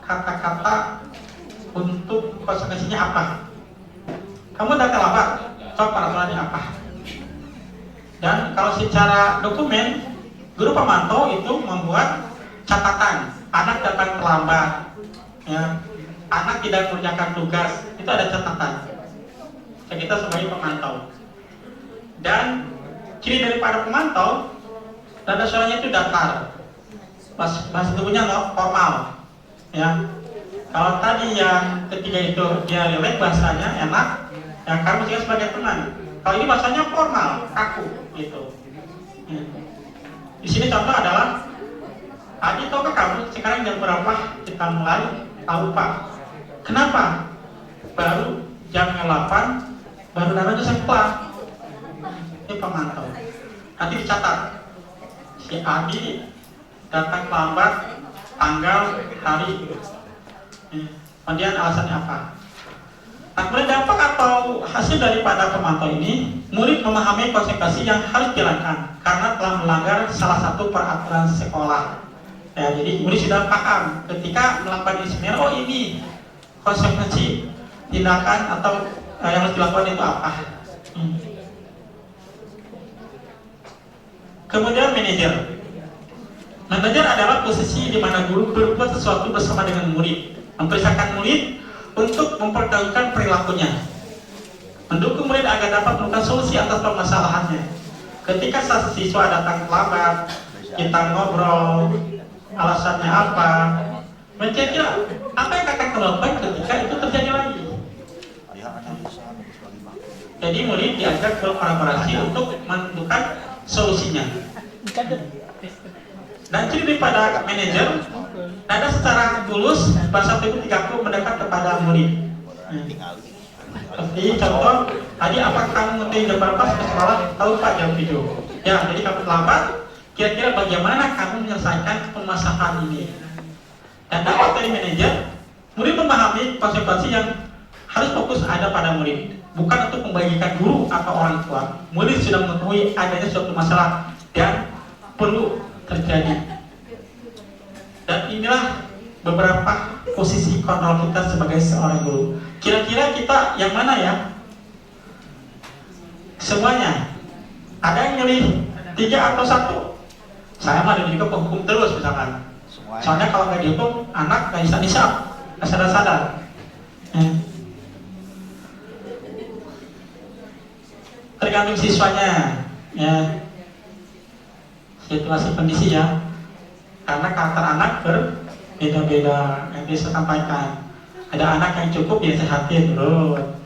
kata-kata untuk konsekuensinya apa. Kamu udah terlambat, coba peraturannya apa. Dan kalau secara dokumen, guru pemantau itu membuat catatan, anak datang terlambat, ya, anak tidak mengerjakan tugas, itu ada catatan. Kita sebagai pemantau. Dan ciri daripada pemantau, dada suaranya itu datar, bahasa tubuhnya formal, ya. Kalau tadi yang ketiga itu dia relax, bahasanya enak, ya kamu juga sebagai teman. Kalau ini bahasanya formal, kaku, gitu. Ya. Di sini contoh adalah, Adi tahu ke kamu sekarang jam berapa kita mulai? Tahu Pak. Kenapa? Baru jam 8, baru datang ke sekolah. Ini pemantau. Nanti dicatat. Si Adi datang lambat, tanggal, hari. Kemudian alasannya apa? Nah, kemudian dampak atau hasil daripada pemantau ini, murid memahami konsekuensi yang harus dilakukan karena telah melanggar salah satu peraturan sekolah. Ya, jadi murid sudah paham ketika melakukan disiplinary, oh ini konsekuensi tindakan atau yang harus dilakukan itu apa. Kemudian manajer. Manajer adalah posisi di mana guru berbuat sesuatu bersama dengan murid, mempersiapkan murid untuk mempertahankan perilakunya, mendukung murid agar dapat menemukan solusi atas permasalahannya. Ketika siswa datang terlambat, kita ngobrol, alasannya apa, mencari apa yang akan terlakukan ketika itu terjadi lagi. Jadi murid diajak berkolaborasi untuk menentukan solusinya. Dan ciri daripada manajer, ada secara tulus bahasa tubuh 30 mendekat kepada murid. Seperti contoh, tadi apakah kamu ngerti jam berapa ke sekolah? Tahu Pak, jam 7. Ya, jadi kamu terlambat. Kira-kira bagaimana kamu menyelesaikan permasalahan ini? Dan dapat dari manajer, murid memahami konsekuensi yang harus fokus ada pada murid, bukan untuk membagikan guru atau orang tua. Murid sudah mengetahui adanya suatu masalah dan perlu terjadi. Dan inilah beberapa posisi kontrol kita sebagai seorang guru. Kira-kira kita yang mana ya? Semuanya. Ada yang milih 3 atau 1? Saya mah juga penghukum terus misalkan. Soalnya kalau nggak dihukum, anak nggak bisa nisab, nggak sadar-sadar. Tergantung siswanya, ya. Situasi kondisi ya, karena karakter anak berbeda-beda. Yang bisa sampaikan, ada anak yang cukup ya sehatin nurut,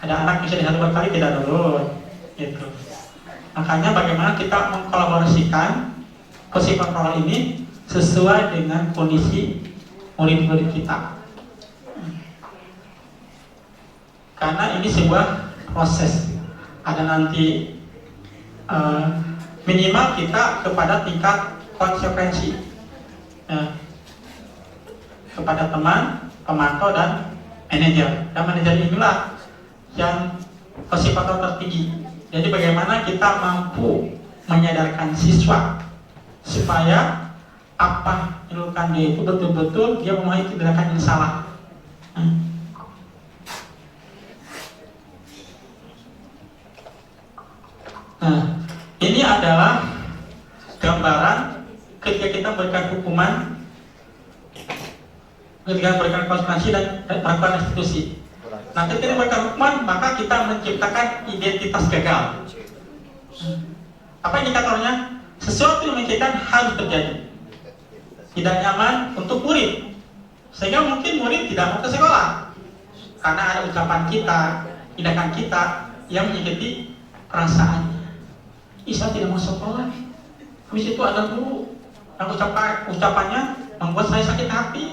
ada anak bisa dihajar berkali tidak nurut, gitu. Makanya bagaimana kita mengkolaborasikan posisi kontrol ini sesuai dengan kondisi murid-murid kita, karena ini sebuah proses. Ada nanti minimal kita kepada tingkat konsekuensi, kepada teman, pemantau, dan manajer. Dan manajer inilah yang posisi kontrol tertinggi. Jadi bagaimana kita mampu menyadarkan siswa supaya apa yang dilakukan dia itu betul-betul dia memahami tindakan yang salah. Nah, ini adalah gambaran ketika kita memberikan hukuman ketika memberikan konsekuensi dan melakukan restitusi. Nah, ketika memberikan hukuman, maka kita menciptakan identitas gagal. Apa indikatornya? Sesuatu yang menyakitkan harus terjadi. Tidak nyaman untuk murid, sehingga mungkin murid tidak mau ke sekolah karena ada ucapan kita, tindakan kita yang menyakiti perasaannya. Saya tidak mau sekolah. Habis itu ada guru yang ucapannya membuat saya sakit hati.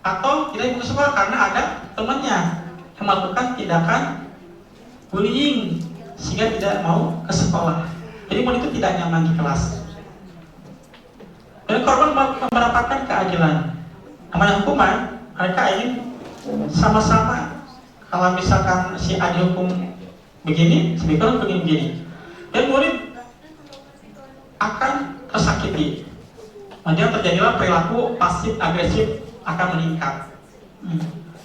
Atau tidak mau ke sekolah karena ada temannya yang melakukan tindakan bullying sehingga tidak mau ke sekolah. Jadi murid itu tidak nyaman di kelas. Dan korban mendapatkan keadilan. Namanya hukuman, mereka ingin sama-sama. Kalau misalkan si A dihukum begini, si B begini. Dan murid akan tersakiti. Kemudian terjadilah perilaku pasif agresif akan meningkat.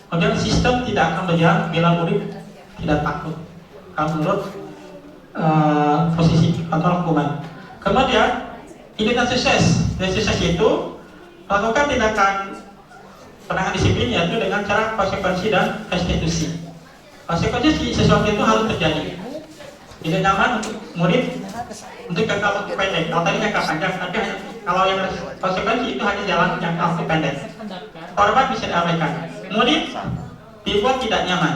Kemudian sistem tidak akan berjalan bila murid tidak takut. Kalau menurut posisi kontrol hukuman. Kemudian identitas sukses itu melakukan tindakan penanganan disiplin yaitu dengan cara konsekuensi dan restitusi. Konsekuensi sesuatu itu harus terjadi. Tidak nyaman untuk murid untuk jangka waktu pendek. Kalau tadi jangka panjang, tapi kalau yang konsekuensi itu hanya jalan jangka waktu pendek. Korban bisa diabaikan. Murid dibuat tidak nyaman.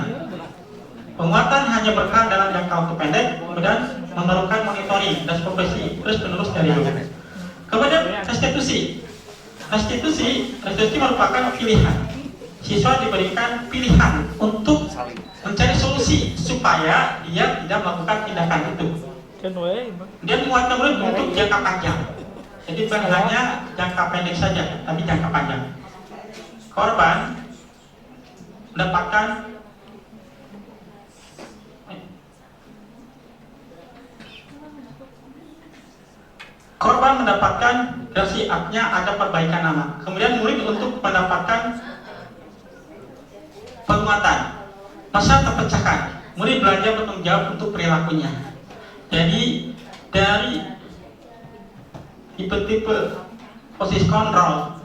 Penguatan hanya berperan dalam jangka waktu pendek, kemudian memerlukan monitoring dan supervisi terus menerus dari dulu. Kemudian restitusi merupakan pilihan. Siswa diberikan pilihan untuk mencari solusi supaya dia tidak melakukan tindakan itu. Dia menguatkan murid untuk jangka panjang. Jadi bukan hanya jangka pendek saja, tapi jangka panjang. Korban mendapatkan versi artinya ada perbaikan nama. Kemudian murid untuk mendapatkan penguatan, masa terpecahkan. Murid belajar bertanggung jawab untuk perilakunya. Jadi dari tipe-tipe posisi kontrol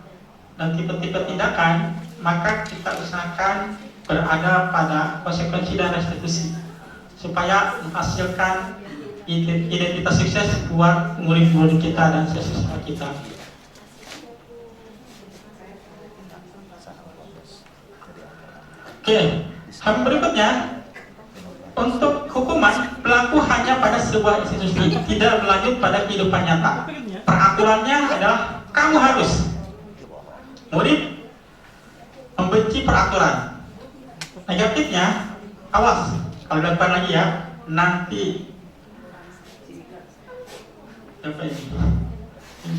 dan tipe-tipe tindakan, maka kita usahakan berada pada konsekuensi dan restitusi supaya menghasilkan identitas sukses buat murid-murid kita dan siswa kita. Oke, hal berikutnya untuk hukuman pelaku hanya pada sebuah institusi, tidak berlanjut pada kehidupan nyata. Peraturannya adalah kamu harus. Murid membenci peraturan. Negatifnya, awas kalau dilakukan lagi ya, nanti apa ini?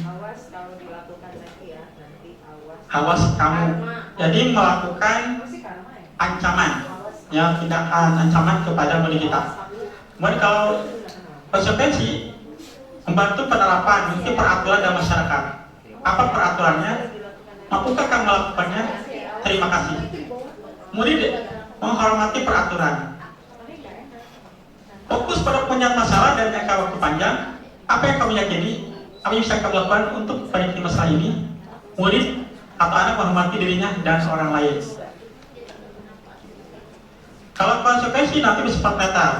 Awas kalau dilakukan lagi ya, nanti awas. Awas kamu. Jadi melakukan ancaman, ya tindakan ancaman kepada murid kita. Kemudian kalau konsekuensi membantu penerapan mungkin peraturan dalam masyarakat. Apa peraturannya? Mampukah kamu melakukannya? Terima kasih. Murid menghormati peraturan. Fokus pada punya masalah dan jangka waktu panjang. Apa yang kamu yakini? Apa yang bisa kamu lakukan untuk menyelesaikan masalah ini? Murid atau anak menghormati dirinya dan orang lain. Kalau konsekuensi nanti bersifat netral.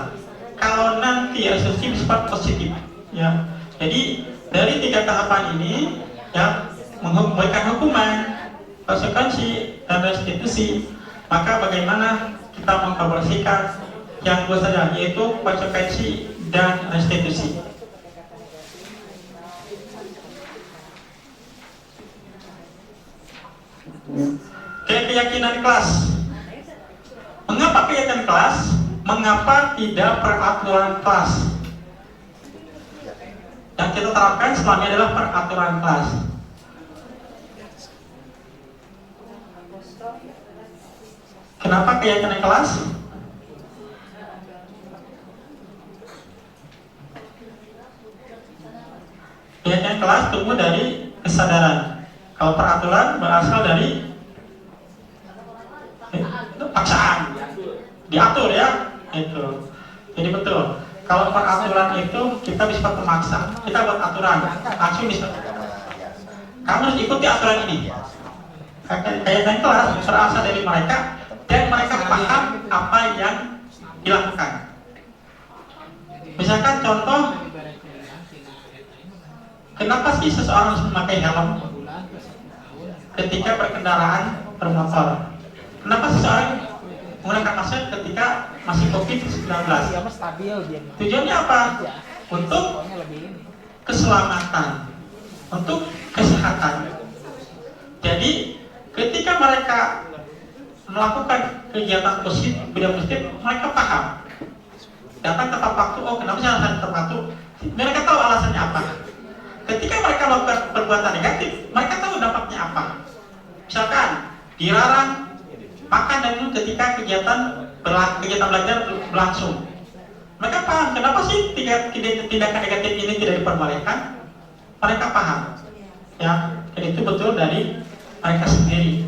Kalau nanti restitusi bersifat positif, ya. Jadi dari 3 tahapan ini, ya, memberikan hukuman, konsekuensi dan restitusi, maka bagaimana kita mengkolaborasikan yang dua saja, yaitu konsekuensi dan restitusi. Keyakinan kelas. Mengapa keyakinan kelas? Mengapa tidak peraturan kelas? Yang kita terapkan selama ini adalah peraturan kelas. Kenapa keyakinan kelas? Keyakinan kelas tumbuh dari kesadaran. Kalau peraturan berasal dari paksaan, diatur ya, itu. Jadi betul. Kalau peraturan itu kita bisa memaksa, kita buat aturan, langsung bisa. Kamu harus ikuti aturan ini. kegiatan kelas berasal dari mereka dan mereka paham apa yang dilakukan. Misalkan contoh, kenapa sih seseorang harus memakai helm ketika berkendaraan bermotor? Kenapa seseorang menggunakan masker ketika masih COVID-19? Tujuannya apa? Untuk keselamatan, untuk kesehatan. Jadi ketika mereka melakukan kegiatan positif, budaya positif, mereka paham. Datang tepat waktu, oh kenapa sih alasan tepat waktu? Mereka tahu alasannya apa. Ketika mereka melakukan perbuatan negatif, mereka tahu dampaknya apa. Misalkan dilarang makan dan minum ketika kegiatan belajar berlangsung. Mereka paham kenapa sih tindakan negatif ini tidak diperbolehkan. Mereka paham, ya, dan itu betul dari mereka sendiri.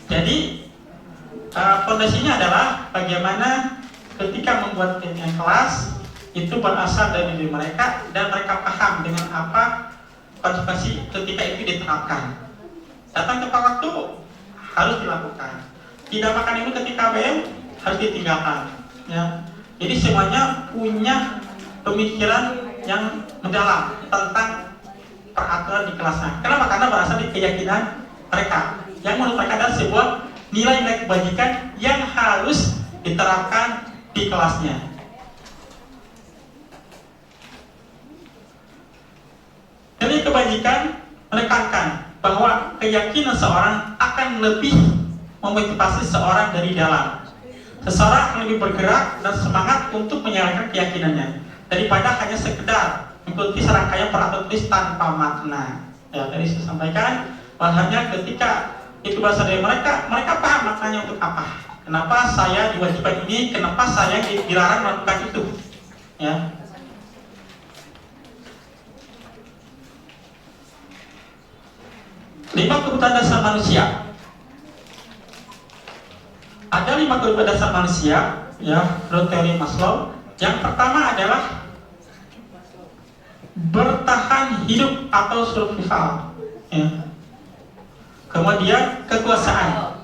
Jadi fondasinya adalah bagaimana ketika membuat kegiatan kelas itu berasal dari diri mereka dan mereka paham dengan apa konsekuensi ketika itu diterapkan. Datang tepat waktu harus dilakukan. Tidak makan ini ketika BM harus ditinggalkan. Ya. Jadi semuanya punya pemikiran yang mendalam tentang peraturan di kelasnya. Kenapa? Karena berasal dari keyakinan mereka. Yang menurut mereka adalah sebuah nilai-nilai kebajikan yang harus diterapkan di kelasnya. Jadi kebajikan menekankan bahwa keyakinan seorang akan lebih memotivasi seorang dari dalam. Seseorang akan lebih bergerak dan semangat untuk menyalurkan keyakinannya daripada hanya sekedar mengikuti serangkaian peraturan tulis tanpa makna. Ya, tadi saya sampaikan bahasanya ketika itu berasal dari mereka, mereka paham maknanya untuk apa. Kenapa saya diwajibkan ini? Kenapa saya dilarang melakukan itu? Ya. Lima kebutuhan dasar manusia. Ada 5 kebutuhan dasar manusia, ya, menurut teori Maslow. Yang pertama adalah bertahan hidup atau survival. Ya. Kemudian kekuasaan.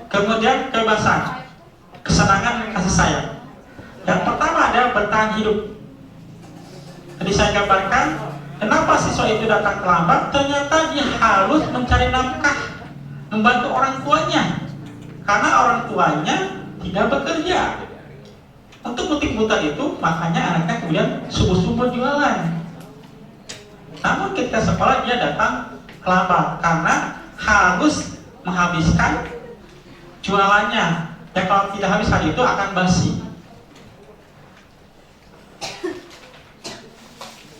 Kemudian kebebasan, kesenangan, kasih sayang. Yang pertama adalah bertahan hidup. Tadi saya gambarkan, kenapa siswa itu datang terlambat? Ternyata dia harus mencari nafkah, membantu orang tuanya, karena orang tuanya tidak bekerja. Untuk menutup kebutuhan itu, makanya anaknya kemudian subuh-subuh jualan. Namun ketika sekolah dia datang terlambat karena harus menghabiskan jualannya, dan kalau tidak habis hari itu akan basi.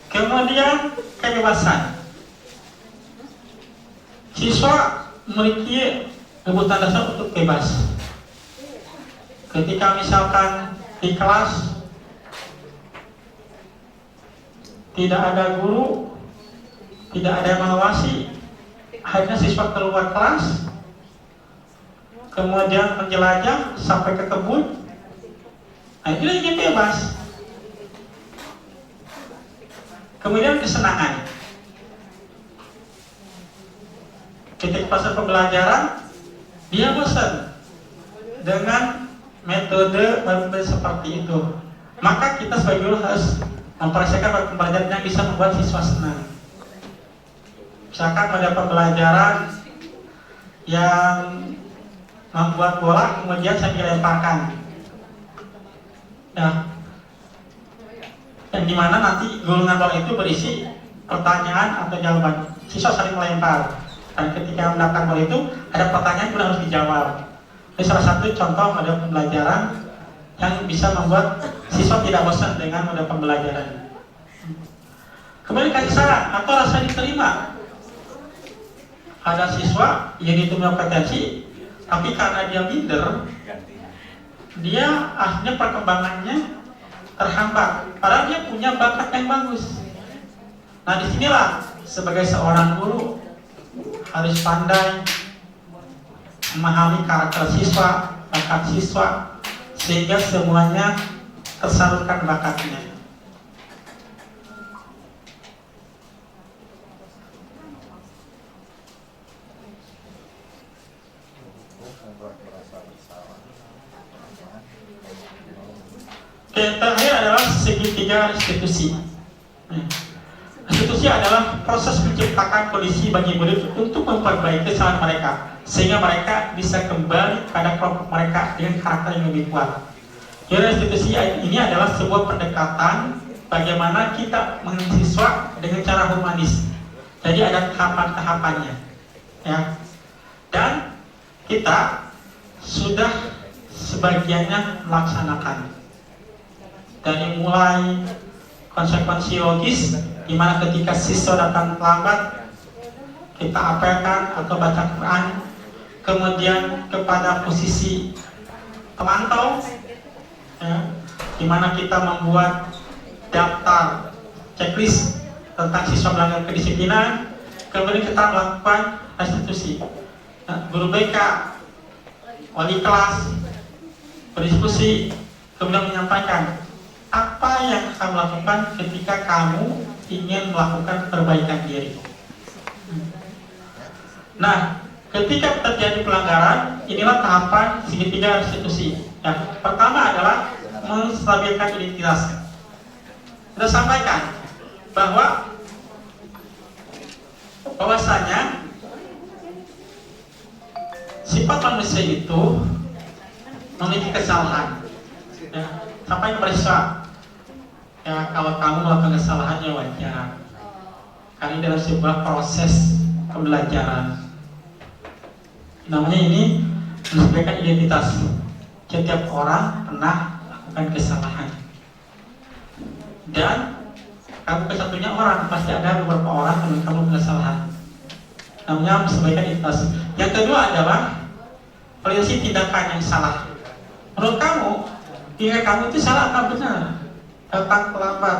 Kemudian kebebasan. Siswa memiliki kebutuhan dasar untuk bebas. Ketika misalkan di kelas tidak ada guru, tidak ada yang mengawasi, akhirnya siswa keluar kelas, kemudian menjelajah sampai ke kebun. Nah, itu ingin bebas. Kemudian kesenangan. Ketika proses pembelajaran, dia bosan dengan metode seperti itu. Maka kita sebagai guru harus mempersiapkan pembelajaran yang bisa membuat siswa senang. Misalkan pada pembelajaran yang membuat bola kemudian saya dilemparkan, ya, yang dimana nanti gulungan bola itu berisi pertanyaan atau jawaban. Siswa saling melempar, dan ketika mendapatkan bola itu ada pertanyaan pun harus dijawab. Ini salah satu contoh model pembelajaran yang bisa membuat siswa tidak bosan dengan model pembelajaran. Kemudian kasih sayang atau rasa diterima. Ada siswa yang itu kompetensi, tapi karena dia minder, dia akhirnya perkembangannya terhambat. Padahal dia punya bakat yang bagus. Nah, disinilah sebagai seorang guru harus pandai memahami karakter siswa, bakat siswa, sehingga semuanya tersalurkan bakatnya. Terakhir adalah segitiga restitusi. Restitusi adalah proses menciptakan kondisi bagi murid untuk memperbaiki kesalahan mereka, sehingga mereka bisa kembali pada kelompok mereka dengan karakter yang lebih kuat. Jadi restitusi ini adalah sebuah pendekatan bagaimana kita mengajar siswa dengan cara humanis. Jadi ada tahapan-tahapannya, ya. Dan kita sudah sebagiannya melaksanakan. Dari mulai konsekuensi logis, di mana ketika siswa datang terlambat kita apelkan atau baca Quran, kemudian kepada posisi pemantau, ya, di mana kita membuat daftar checklist tentang siswa melanggar kedisiplinan, kemudian kita melakukan restitusi. Nah, guru BK, wali kelas berdiskusi, kemudian menyampaikan apa yang kamu lakukan ketika kamu ingin melakukan perbaikan diri. Nah, ketika terjadi pelanggaran, inilah tahapan segitiga restitusi. Yang pertama adalah menstabilkan identitas. Kita sampaikan bahwasanya sifat manusia itu memiliki kesalahan. Ya, sampai kepada siswa, ya, kalau kamu melakukan kesalahan ya wajar, karena dalam sebuah proses pembelajaran. Namanya ini menstabilkan identitas. Setiap orang pernah melakukan kesalahan, dan kamu kesatunya orang, pasti ada beberapa orang yang kamu kesalahan. Namanya menstabilkan identitas. Yang kedua adalah prinsip tindakan yang salah. Menurut kamu, jika kamu itu salah atau benar? Datang terlambat,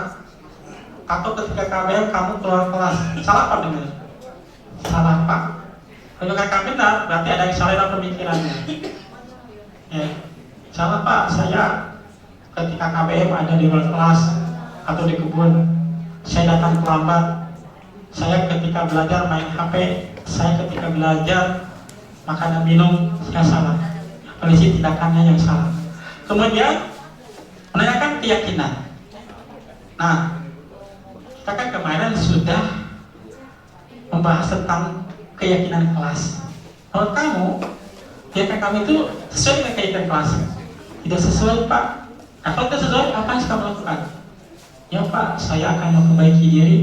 atau ketika KBM kamu keluar kelas, salah apa benar? Salah, Pak. Kalau kakak benar, berarti ada yang salah dalam pemikirannya. Ya, salah, Pak. Saya ketika KBM ada di luar kelas atau di kebun, saya datang terlambat. Saya ketika belajar main HP, saya ketika belajar makan dan minum, saya salah. Kondisi tindakannya yang salah. Kemudian menanyakan keyakinan. Nah, kita kan kemarin sudah membahas tentang keyakinan kelas. Menurut kamu, keyakinan kami itu sesuai dengan keyakinan kelas? Tidak sesuai, Pak. Nah, kalau tidak sesuai, apa yang kamu lakukan? Ya, Pak, saya akan memperbaiki diri.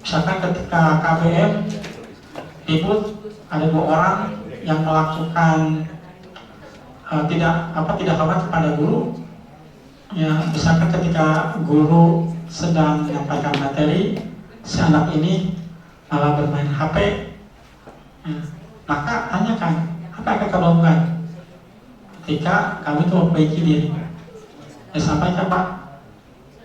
Misalkan ketika KBM ribut, ada 2 orang yang melakukan tidak hormat kepada guru. Ya, misalkan ketika guru sedang menyampaikan materi, si anak ini malah bermain HP, ya, maka tanyakan, apa yang akan kamu lakukan ketika kami itu memperbaiki diri? Ya, sampaikan, Pak,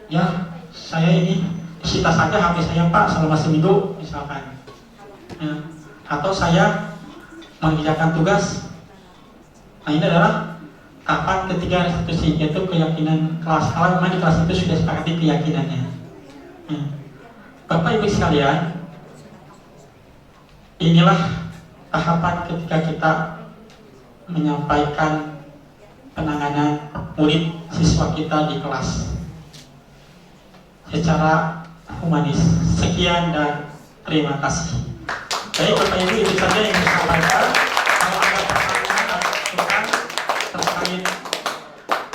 ya, saya ini disita saja HP saya, Pak, selama seminggu, misalkan, ya, atau saya mengerjakan tugas. Nah, ini adalah tahapan ketiga restitusi, yaitu keyakinan kelas. Kalau memang di kelas itu sudah sepakati keyakinannya. Bapak Ibu sekalian, inilah tahapan ketika kita menyampaikan penanganan murid siswa kita di kelas secara humanis. Sekian dan terima kasih. Baik Bapak Ibu, itu saja yang saya sampaikan. Kalau ada pertanyaan atau masukan terkait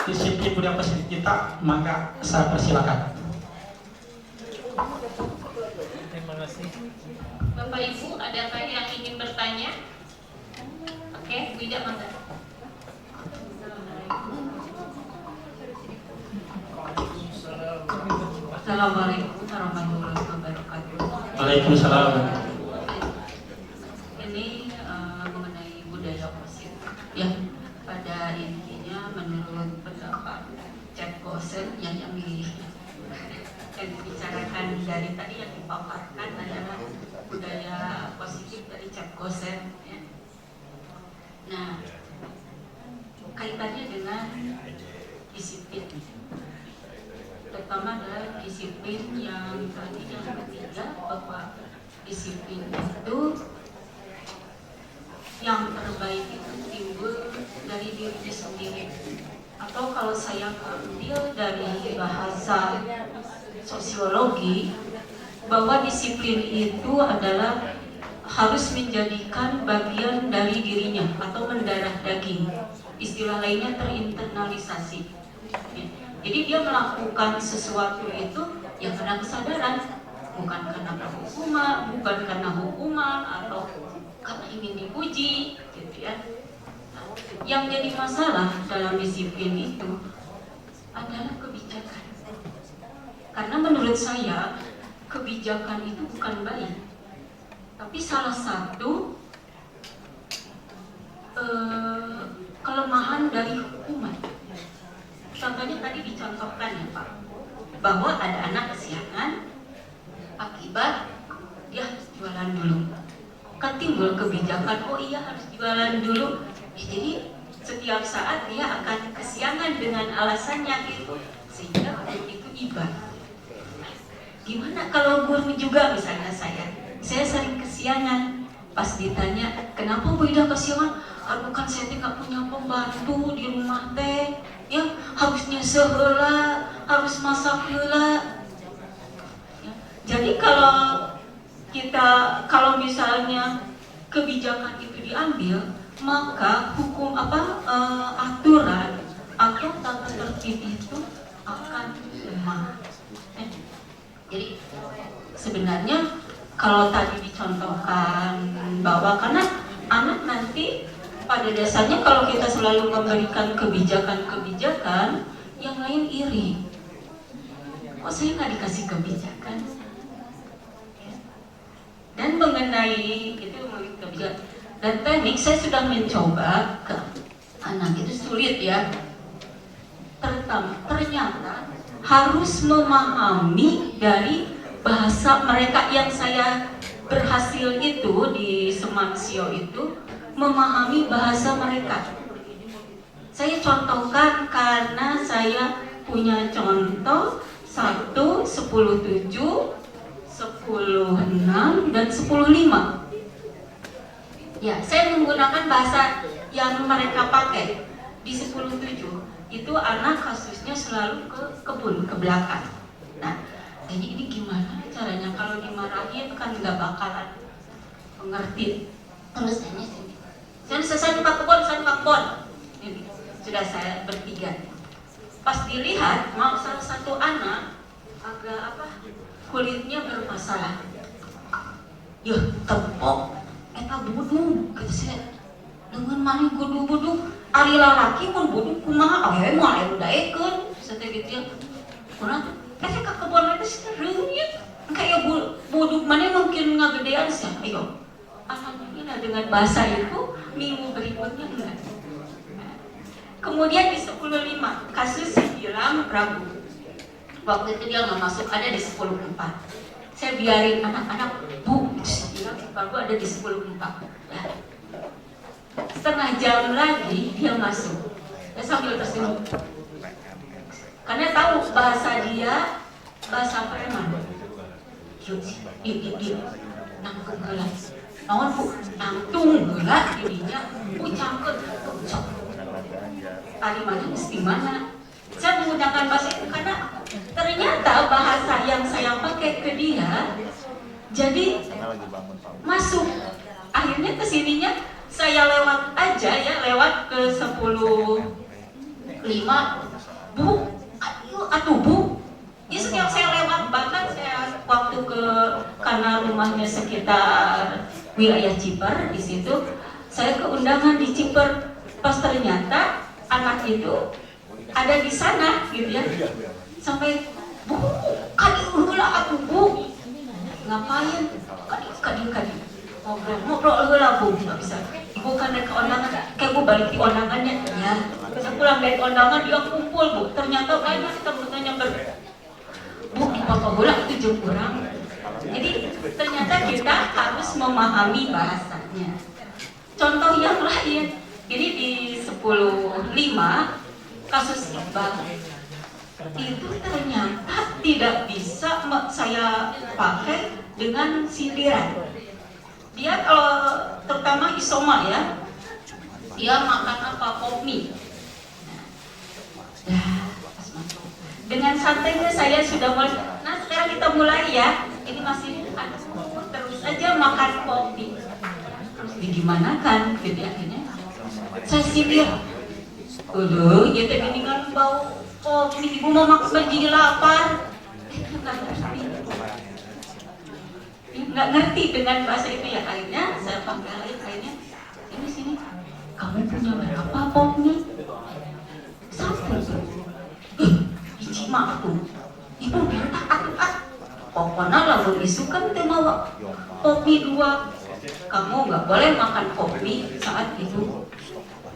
disiplin budaya positif kita, maka saya persilakan. Terima kasih. Bapak Ibu, adakah yang ingin bertanya? Oke, Wida mangga. Assalamualaikum warahmatullahi wabarakatuh. Waalaikumsalam. Ini mengenai budaya positif. Ya, pada intinya menurut pendapat Chef Gosen yang dibicarakan dari tadi yang dipaparkan adalah budaya positif dari Chef Gosen. Ya. Nah, kaitannya dengan disiplin. Pertama adalah disiplin yang tadi yang ketiga, bahwa disiplin itu yang terbaik itu timbul dari diri sendiri. Atau kalau saya ambil dari bahasa sosiologi, bahwa disiplin itu adalah harus menjadikan bagian dari dirinya atau mendarah daging. Istilah lainnya terinternalisasi. Jadi dia melakukan sesuatu itu ya karena kesadaran, bukan karena hukuman atau karena ingin dipuji, gitu ya. Yang jadi masalah dalam disiplin itu adalah kebijakan. Karena menurut saya kebijakan itu bukan baik, tapi salah satu kelemahan dari hukuman. Contohnya tadi dicontohkan ya Pak, bahwa ada anak kesiangan akibat dia harus jualan dulu. Kan timbul kebijakan, oh iya harus jualan dulu. Jadi setiap saat dia akan kesiangan dengan alasannya gitu, sehingga guru itu iba. Gimana kalau guru juga, misalnya saya sering kesiangan. Pas ditanya, kenapa Bu Ida kesiangan? Bukan saya nggak punya pembantu di rumah teh, ya harusnya seheula, harus masak heula. Ya, jadi kalau misalnya kebijakan itu diambil, maka aturan atau tata tertib itu akan lemah. Jadi sebenarnya kalau tadi dicontohkan bahwa karena anak nanti pada dasarnya kalau kita selalu memberikan kebijakan-kebijakan, yang lain iri. Kok saya nggak dikasih kebijakan? Dan mengenai itu kebijakan dan teknik, saya sudah mencoba ke anak itu sulit ya. Ternyata harus memahami dari bahasa mereka. Yang saya berhasil itu di Semansio itu memahami bahasa mereka. Saya contohkan karena saya punya contoh 1, 10-7, 10-6, dan 10-5. Ya, saya menggunakan bahasa yang mereka pakai. Di 10-7 itu anak kasusnya selalu ke kebun, ke belakang. Nah, jadi ini gimana caranya kalau dimarahin kan nggak bakalan mengerti. Terus saya ke kebun. Ini sudah saya bertiga. Pas dilihat, mau salah satu anak agak kulitnya bermasalah. Ya, tepok. Eta budu, kata saya. Dengan mana budu-budu, ari lalaki pun budu kumaha, mau aya daekeun, sate gitu ya. Kurang, saya ke kebun itu seru ya. Kayak budu mana mungkin ngagedean sih, ayo. Alhamdulillah dengan bahasa itu minggu berikutnya enggak. Kemudian di 10-5 kasus silang Rabu. Waktu itu dia nggak masuk, ada di 10-4. Saya biarin anak-anak, Bu, silang Rabu ada di 10-4. Ya. Setengah jam lagi dia masuk. Saya sambil tersenyum. Karena tahu bahasa dia, bahasa preman. Dia nangkep gelas. Naon Bu, nangtung gelas dirinya, Bu cangkut, cok. Tadi mana mesti mana? Saya menggunakan bahasa itu karena ternyata bahasa yang saya pakai ke dia, jadi masuk. Akhirnya kesininya saya lewat aja ya, lewat ke 10-5. Bu, aduh Bu. Ya setiap saya lewat, bahkan saya waktu karena rumahnya sekitar wilayah Ciper, di situ saya ke undangan di Ciper. Pas ternyata anak itu ada di sana gitu ya. Sampai, Bu, kadi heula atuh Bu. Ngapain? Kadi. Ngobrol heula Bu, enggak bisa. Ibu kan ke undangan, kayak Bu balik di undangannya. Ya. Saya pulang dari undangan dia kumpul Bu. Ternyata banyak teman-temannya Bu, di papa heula itu jeung urang. Jadi ternyata kita harus memahami bahasanya. Contoh yang lain, ini di 10-5 kasus Iqbal itu ternyata tidak bisa saya pakai dengan sindiran. Dia kalau terutama Isoma ya, dia makan apa? Pop mie. Nah, pas masuk. Dengan santainya saya sudah mulai. Nah sekarang kita mulai ya. Ini masih aduh, terus aja makan pop mie. Terus digimanakan? Jadi akhirnya saya sindir. Udah, ya tadi ini kan bau pop mie. Ibu mau makan jadi lapar. Nggak ngerti dengan bahasa itu ya. Akhirnya saya panggil akhirnya ini sini. Kamu punya berapa pop mie? 1. Iji mah aku. Ibu minta aku pokoknya lalu isukan teh mau pop mie 2. Kamu nggak boleh makan pop mie saat ibu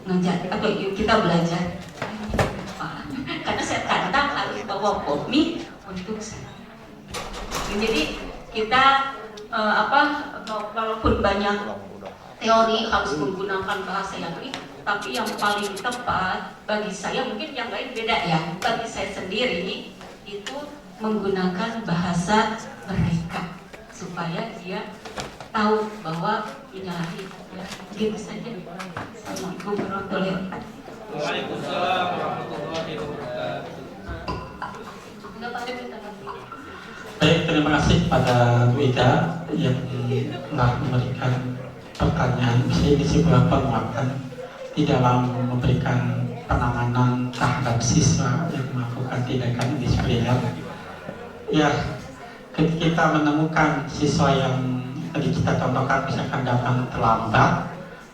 ngajar atau kita belajar. Karena saya kadang harus bawa pop mie untuk saya. Jadi kita walaupun banyak teori harus menggunakan bahasa yang ini, tapi yang paling tepat bagi saya, mungkin yang lain beda ya, bagi saya sendiri itu menggunakan bahasa mereka supaya dia tahu bahwa menyalahi ya, gitu saja. Assalamualaikum warahmatullahi wabarakatuh. Waalaikumsalam warahmatullahi wabarakatuh. Enggak pada minta kasih. Baik, terima kasih pada Bu Ida yang telah memberikan pertanyaan. Ini sebuah penguatan di dalam memberikan penanganan terhadap siswa yang melakukan tindakan indisipliner. Ya, ketika kita menemukan siswa yang tadi kita contohkan misalkan datang terlambat,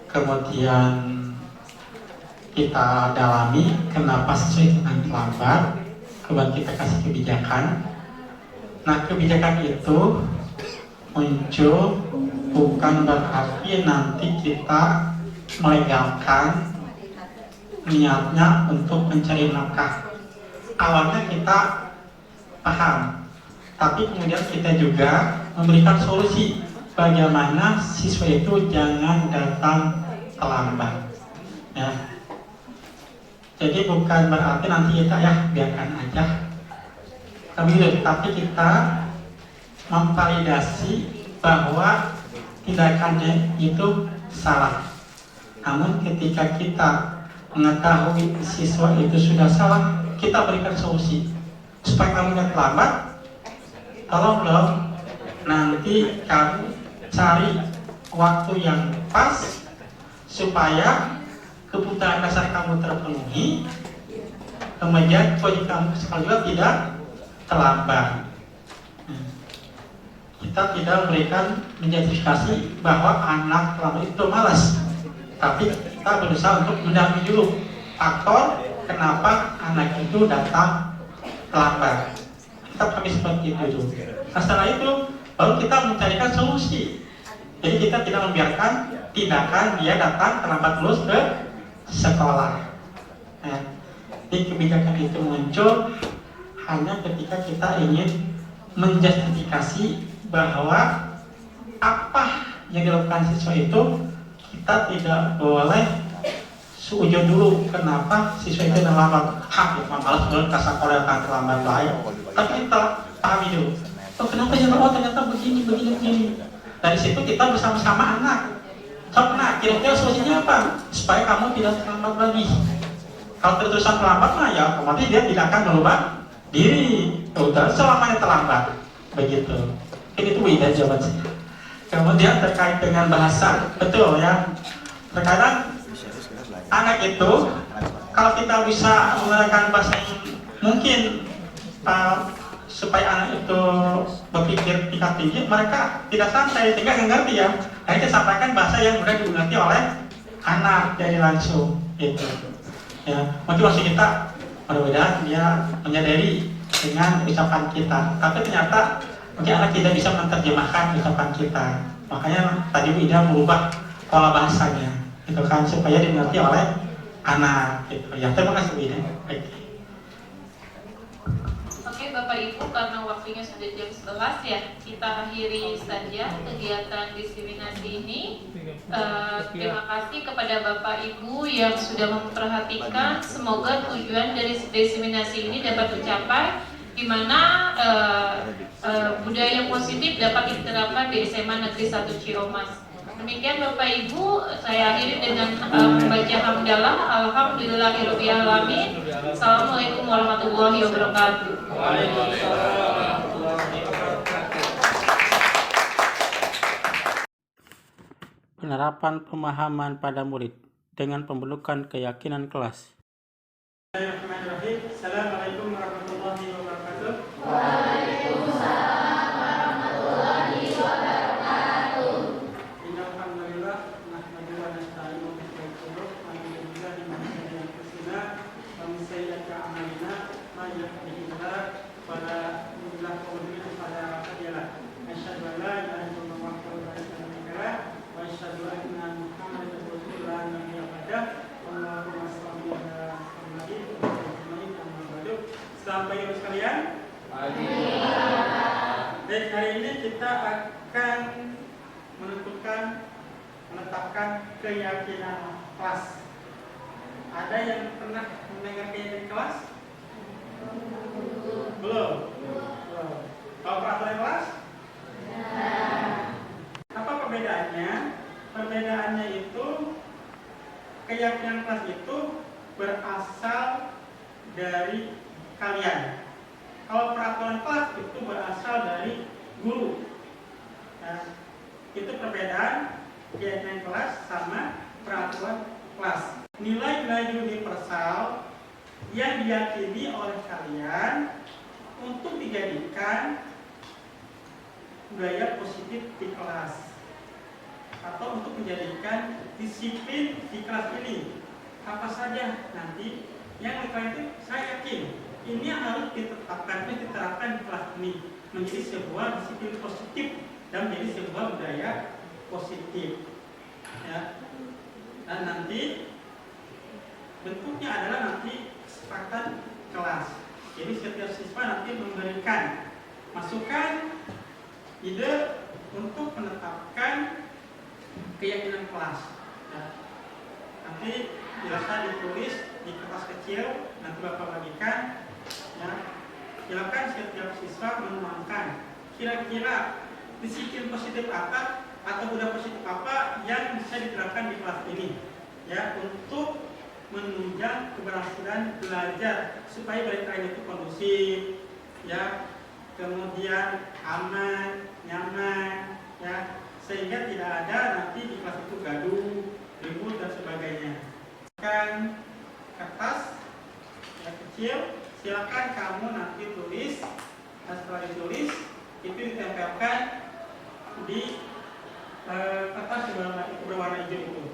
kemudian kita dalami kenapa siswa itu terlambat, kemudian kita kasih kebijakan. Nah, kebijakan itu muncul bukan berarti nanti kita melegalkan niatnya untuk mencari nafkah. Awalnya kita paham, tapi kemudian kita juga memberikan solusi bagaimana siswa itu jangan datang terlambat. Ya. Jadi bukan berarti nanti kita ya biarkan aja. Tapi kita memvalidasi bahwa tindakannya itu salah. Namun ketika kita mengetahui siswa itu sudah salah, kita berikan solusi supaya kamu tidak terlambat. Tolong nanti kamu cari waktu yang pas supaya kebutuhan dasar kamu terpenuhi, kemudian proyek kamu sekali juga tidak terlambat. Kita tidak memberikan menjustifikasi bahwa anak terlambat itu malas, tapi kita berusaha untuk mendampingi dulu faktor kenapa anak itu datang terlambat. Kita kami seperti itu dulu. Nah, setelah itu baru kita mencarikan solusi. Jadi kita tidak membiarkan tindakan dia datang terlambat terus ke sekolah. Nah, jadi kebijakan itu muncul hanya ketika kita ingin menjustifikasi bahwa apa yang dilakukan siswa itu kita tidak boleh seujon dulu kenapa siswa itu terlambat. Malas banget kasar Korea akan terlambat lain. Tapi kita pahami dulu. Oh, kenapa ya? Oh, ternyata begini. Dari situ kita bersama-sama anak. Nah, kira-kira solusinya apa? Supaya kamu tidak terlambat lagi. Kalau terus-terusan terlambat mah ya otomatis dia tidak akan merubah diri. Udah selamanya terlambat. Begitu. Ini tuh beda jawaban saya. Kemudian terkait dengan bahasa, betul ya. Terkadang anak itu kalau kita bisa menggunakan bahasa yang mungkin supaya anak itu berpikir tingkat tinggi, mereka tidak santai sehingga nggak ngerti ya. Nah, kita sampaikan bahasa yang mudah dimengerti oleh anak dari langsung itu. Ya, mungkin maksud kita mudah-mudahan dia menyadari dengan ucapan kita, tapi ternyata mungkin anak tidak bisa menerjemahkan ucapan kita. Makanya tadi Bu Ida merubah pola bahasanya, itu kan supaya dimengerti oleh anak. Gitu. Ya, terima kasih Bu Ida. Baik. Oke Bapak Ibu, karena waktunya sudah jam 11 ya, kita akhiri saja kegiatan diseminasi ini. Terima kasih kepada Bapak Ibu yang sudah memperhatikan. Semoga tujuan dari diseminasi ini dapat tercapai, di mana budaya positif dapat diterapkan di SMA Negeri 1 Ciamas. Demikian Bapak Ibu, saya akhiri dengan membaca hamdalah. Alhamdulillahirobbilalamin. Assalamualaikum warahmatullahi wabarakatuh. Penerapan pemahaman pada murid dengan pembentukan keyakinan kelas. Bismillahirrahmanirrahim. Assalamualaikum warahmatullahi wabarakatuh. Alhamdulillah, nahmaduhu wa nasta'inuhu wa nastaghfiruh wa na'udzu billahi min shururi anfusina wa min sayyiati a'malina may yahdihillahu fala mudilla lahu wa man yudlil fala hadiya lahu. Asyhadu an la ilaha illallah wahdahu la syarika lahu wa asyhadu anna Muhammadan rasulullah nabiyya ba'dah. Allahumma shalli ala Muhammadin wa ala amma ba'du. Selamat pagi Bapak sekalian. Baik, hari ini kita akan menetapkan keyakinan kelas. Ada yang pernah mendengar keyakinan kelas? Belum. Tahu peraturan kelas? Apa perbedaannya? Perbedaannya itu keyakinan kelas itu berasal dari kalian. Kalau peraturan kelas itu berasal dari guru. Nah, itu perbedaan keyakinan kelas sama peraturan kelas. Nilai-nilai universal yang diyakini oleh kalian untuk dijadikan budaya positif di kelas atau untuk menjadikan disiplin di kelas ini. Apa saja nanti yang kalian itu saya yakin ini harus ditetapkan, diterapkan di kelas ini menjadi sebuah disiplin positif dan menjadi sebuah budaya positif, ya. Dan nanti bentuknya adalah nanti kesepakatan kelas. Jadi setiap siswa nanti memberikan masukan, ide untuk menetapkan keyakinan kelas. Ya. Nanti biasa ditulis di kertas kecil, nanti Bapak bagikan. Ya. Silakan setiap siswa menuangkan kira-kira disiplin positif apa atau budaya positif apa yang bisa diterapkan di kelas ini, ya, untuk menunjang keberhasilan belajar supaya mereka itu kondusif, ya, kemudian aman, nyaman, ya, sehingga tidak ada nanti di kelas itu gaduh, ribut dan sebagainya. Kan kertas yang kecil, silakan kamu nanti tulis, dan setelah ditulis itu ditempelkan di kertas berwarna hijau itu.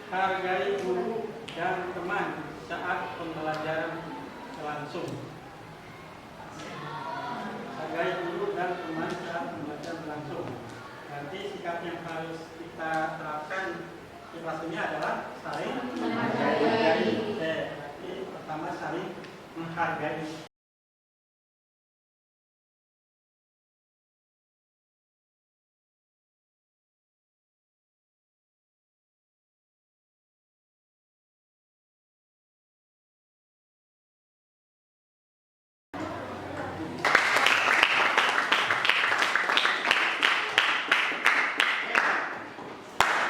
Hargai guru dan teman saat pembelajaran berlangsung. Hargai guru dan teman saat pembelajaran berlangsung. Berarti sikap yang harus kita terapkan di kelas ini adalah saling menghargai. Jadi pertama saling menghargai.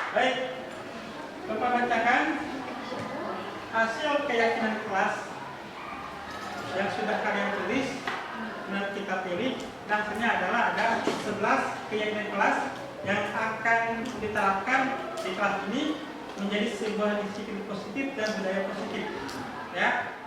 Baik, Bapak bacakan hasil keyakinan kelas yang sudah kalian tulis. Kemudian kita pilih, hasilnya adalah ada 11 keyakinan kelas yang akan diterapkan di kelas ini menjadi sebuah disiplin positif dan budaya positif. Ya.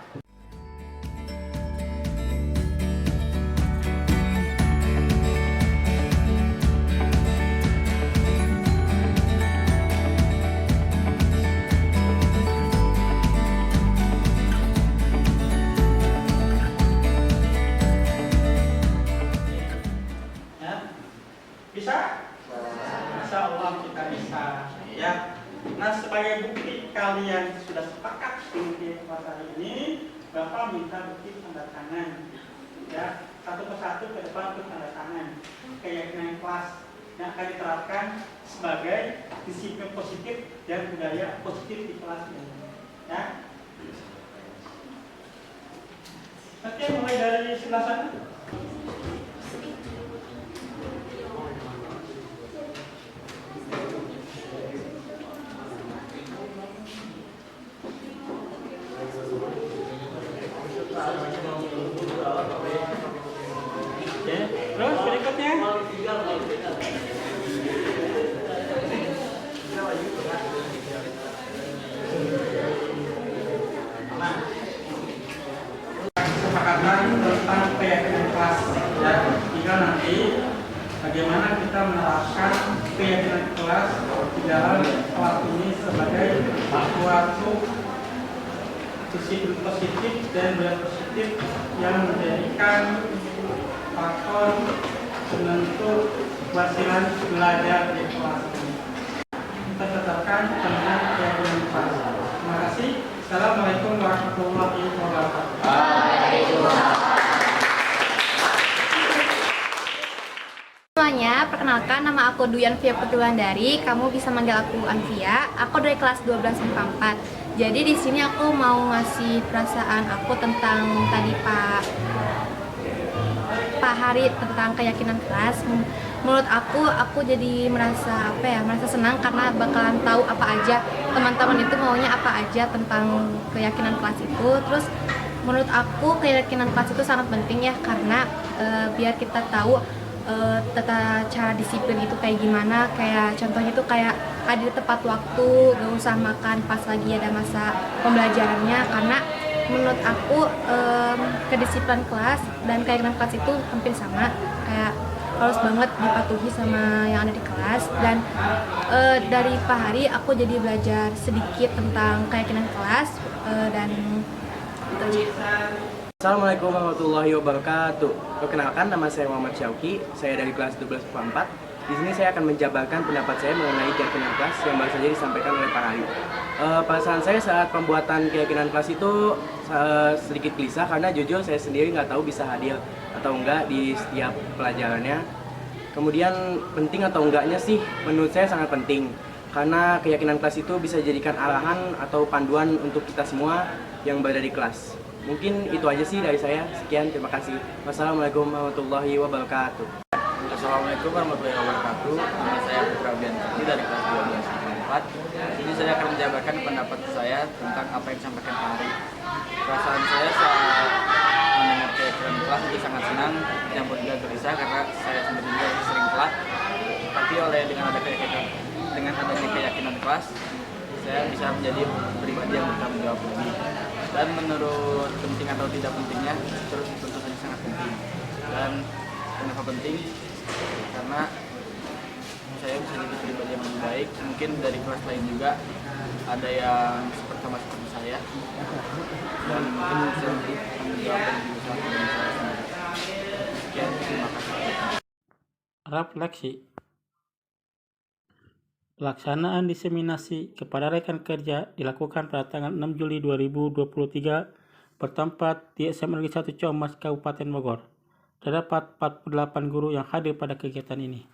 Bisa? Insya Allah kita bisa. Ya. Nah, sebagai bukti kalian sudah sepakat dengan kelas hari ini, Bapak minta bukti tanda tangan. Ya, satu persatu ke depan untuk tanda tangan. Keyakinan kelas yang akan diterapkan sebagai disiplin positif dan budaya positif di kelas ini. Ya. Oke, mulai dari sebelah sana. Oke, terus berikutnya. Kesepakatan tentang keyakinan kelas. Ya, tinggal nanti bagaimana kita menerapkan keyakinan kelas di dalam kelas ini sebagai suatu disiplin positif dan budaya positif yang menjadikan faktor penentu keberhasilan belajar di kelas ini. Kita tetapkan tentang keyakinan kelas. Terima kasih. Assalamualaikum warahmatullahi wabarakatuh. Semuanya, perkenalkan nama aku Duyan Via Putulandari. Kamu bisa manggil aku Anvia. Aku dari kelas 12 MIPA 4. Jadi di sini aku mau ngasih perasaan aku tentang tadi Pak Hari tentang keyakinan kelas. Menurut aku jadi merasa senang karena bakalan tahu apa aja teman-teman itu maunya apa aja tentang keyakinan kelas itu. Terus menurut aku keyakinan kelas itu sangat penting ya, karena biar kita tahu tata cara disiplin itu kayak gimana. Kayak contohnya itu kayak hadir tepat waktu, gak usah makan pas lagi ada masa pembelajarannya, karena menurut aku kedisiplinan kelas dan keyakinan kelas itu hampir sama, kayak harus banget dipatuhi sama yang ada di kelas. Dan dari Pak Hari aku jadi belajar sedikit tentang keyakinan kelas dan itu. Assalamualaikum warahmatullahi wabarakatuh. Perkenalkan, nama saya Muhammad Syauki. Saya dari kelas 12 MIPA 4. Di sini saya akan menjabarkan pendapat saya mengenai keyakinan kelas yang baru saja disampaikan oleh Pak Hari. Perasaan saya saat pembuatan keyakinan kelas itu sedikit gelisah karena jujur saya sendiri nggak tahu bisa hadir atau enggak di setiap pelajarannya. Kemudian penting atau enggaknya sih menurut saya sangat penting, karena keyakinan kelas itu bisa dijadikan arahan atau panduan untuk kita semua yang berada di kelas. Mungkin itu aja sih dari saya. Sekian, terima kasih. Wassalamualaikum warahmatullahi wabarakatuh. Assalamualaikum warahmatullahi wabarakatuh. Nama saya Putra Bianti dari kelas 12 MIPA 4. Jadi saya akan menjabarkan pendapat saya tentang apa yang disampaikan Pak Hari. Perasaan saya saat mendengar keyakinan kelas itu sangat senang, campur juga gelisah karena saya sendiri juga sering telat. Tapi dengan adanya keyakinan kelas, saya bisa menjadi pribadi yang bertanggung jawab lebih. Dan menurut penting atau tidak pentingnya, terus tentu saja sangat penting. Dan kenapa penting? Karena saya bisa jadi pribadi yang lebih baik. Mungkin dari kelas lain juga ada yang seperti saya. Dan mungkin bisa menjadi tanggung jawab dan berusaha dengan saya sendiri. Sekian, terima kasih. Refleksi. Pelaksanaan diseminasi kepada rekan kerja dilakukan pada tanggal 6 Juli 2023 bertempat di SMA Negeri 1 Ciamas, Kabupaten Bogor. Terdapat 48 guru yang hadir pada kegiatan ini.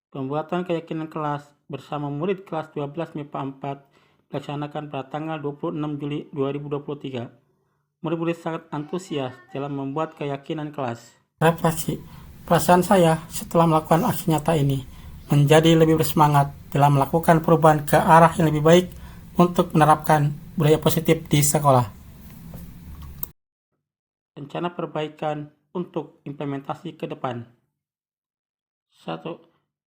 Pembuatan keyakinan kelas bersama murid kelas 12 MIPA 4 dilaksanakan pada tanggal 26 Juli 2023. Murid-murid sangat antusias dalam membuat keyakinan kelas. Refleksi, perasaan saya setelah melakukan aksi nyata ini menjadi lebih bersemangat dalam melakukan perubahan ke arah yang lebih baik untuk menerapkan budaya positif di sekolah. Rencana perbaikan untuk implementasi ke depan. 1.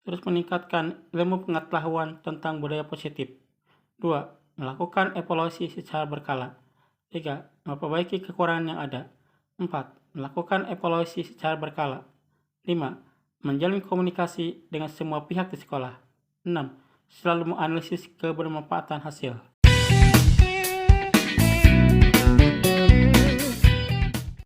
Terus meningkatkan ilmu pengetahuan tentang budaya positif. 2. Melakukan evaluasi secara berkala. 3. Memperbaiki kekurangan yang ada. 4. Melakukan evaluasi secara berkala. 5. Menjalin komunikasi dengan semua pihak di sekolah. 6. Selalu menganalisis kebermanfaatan hasil.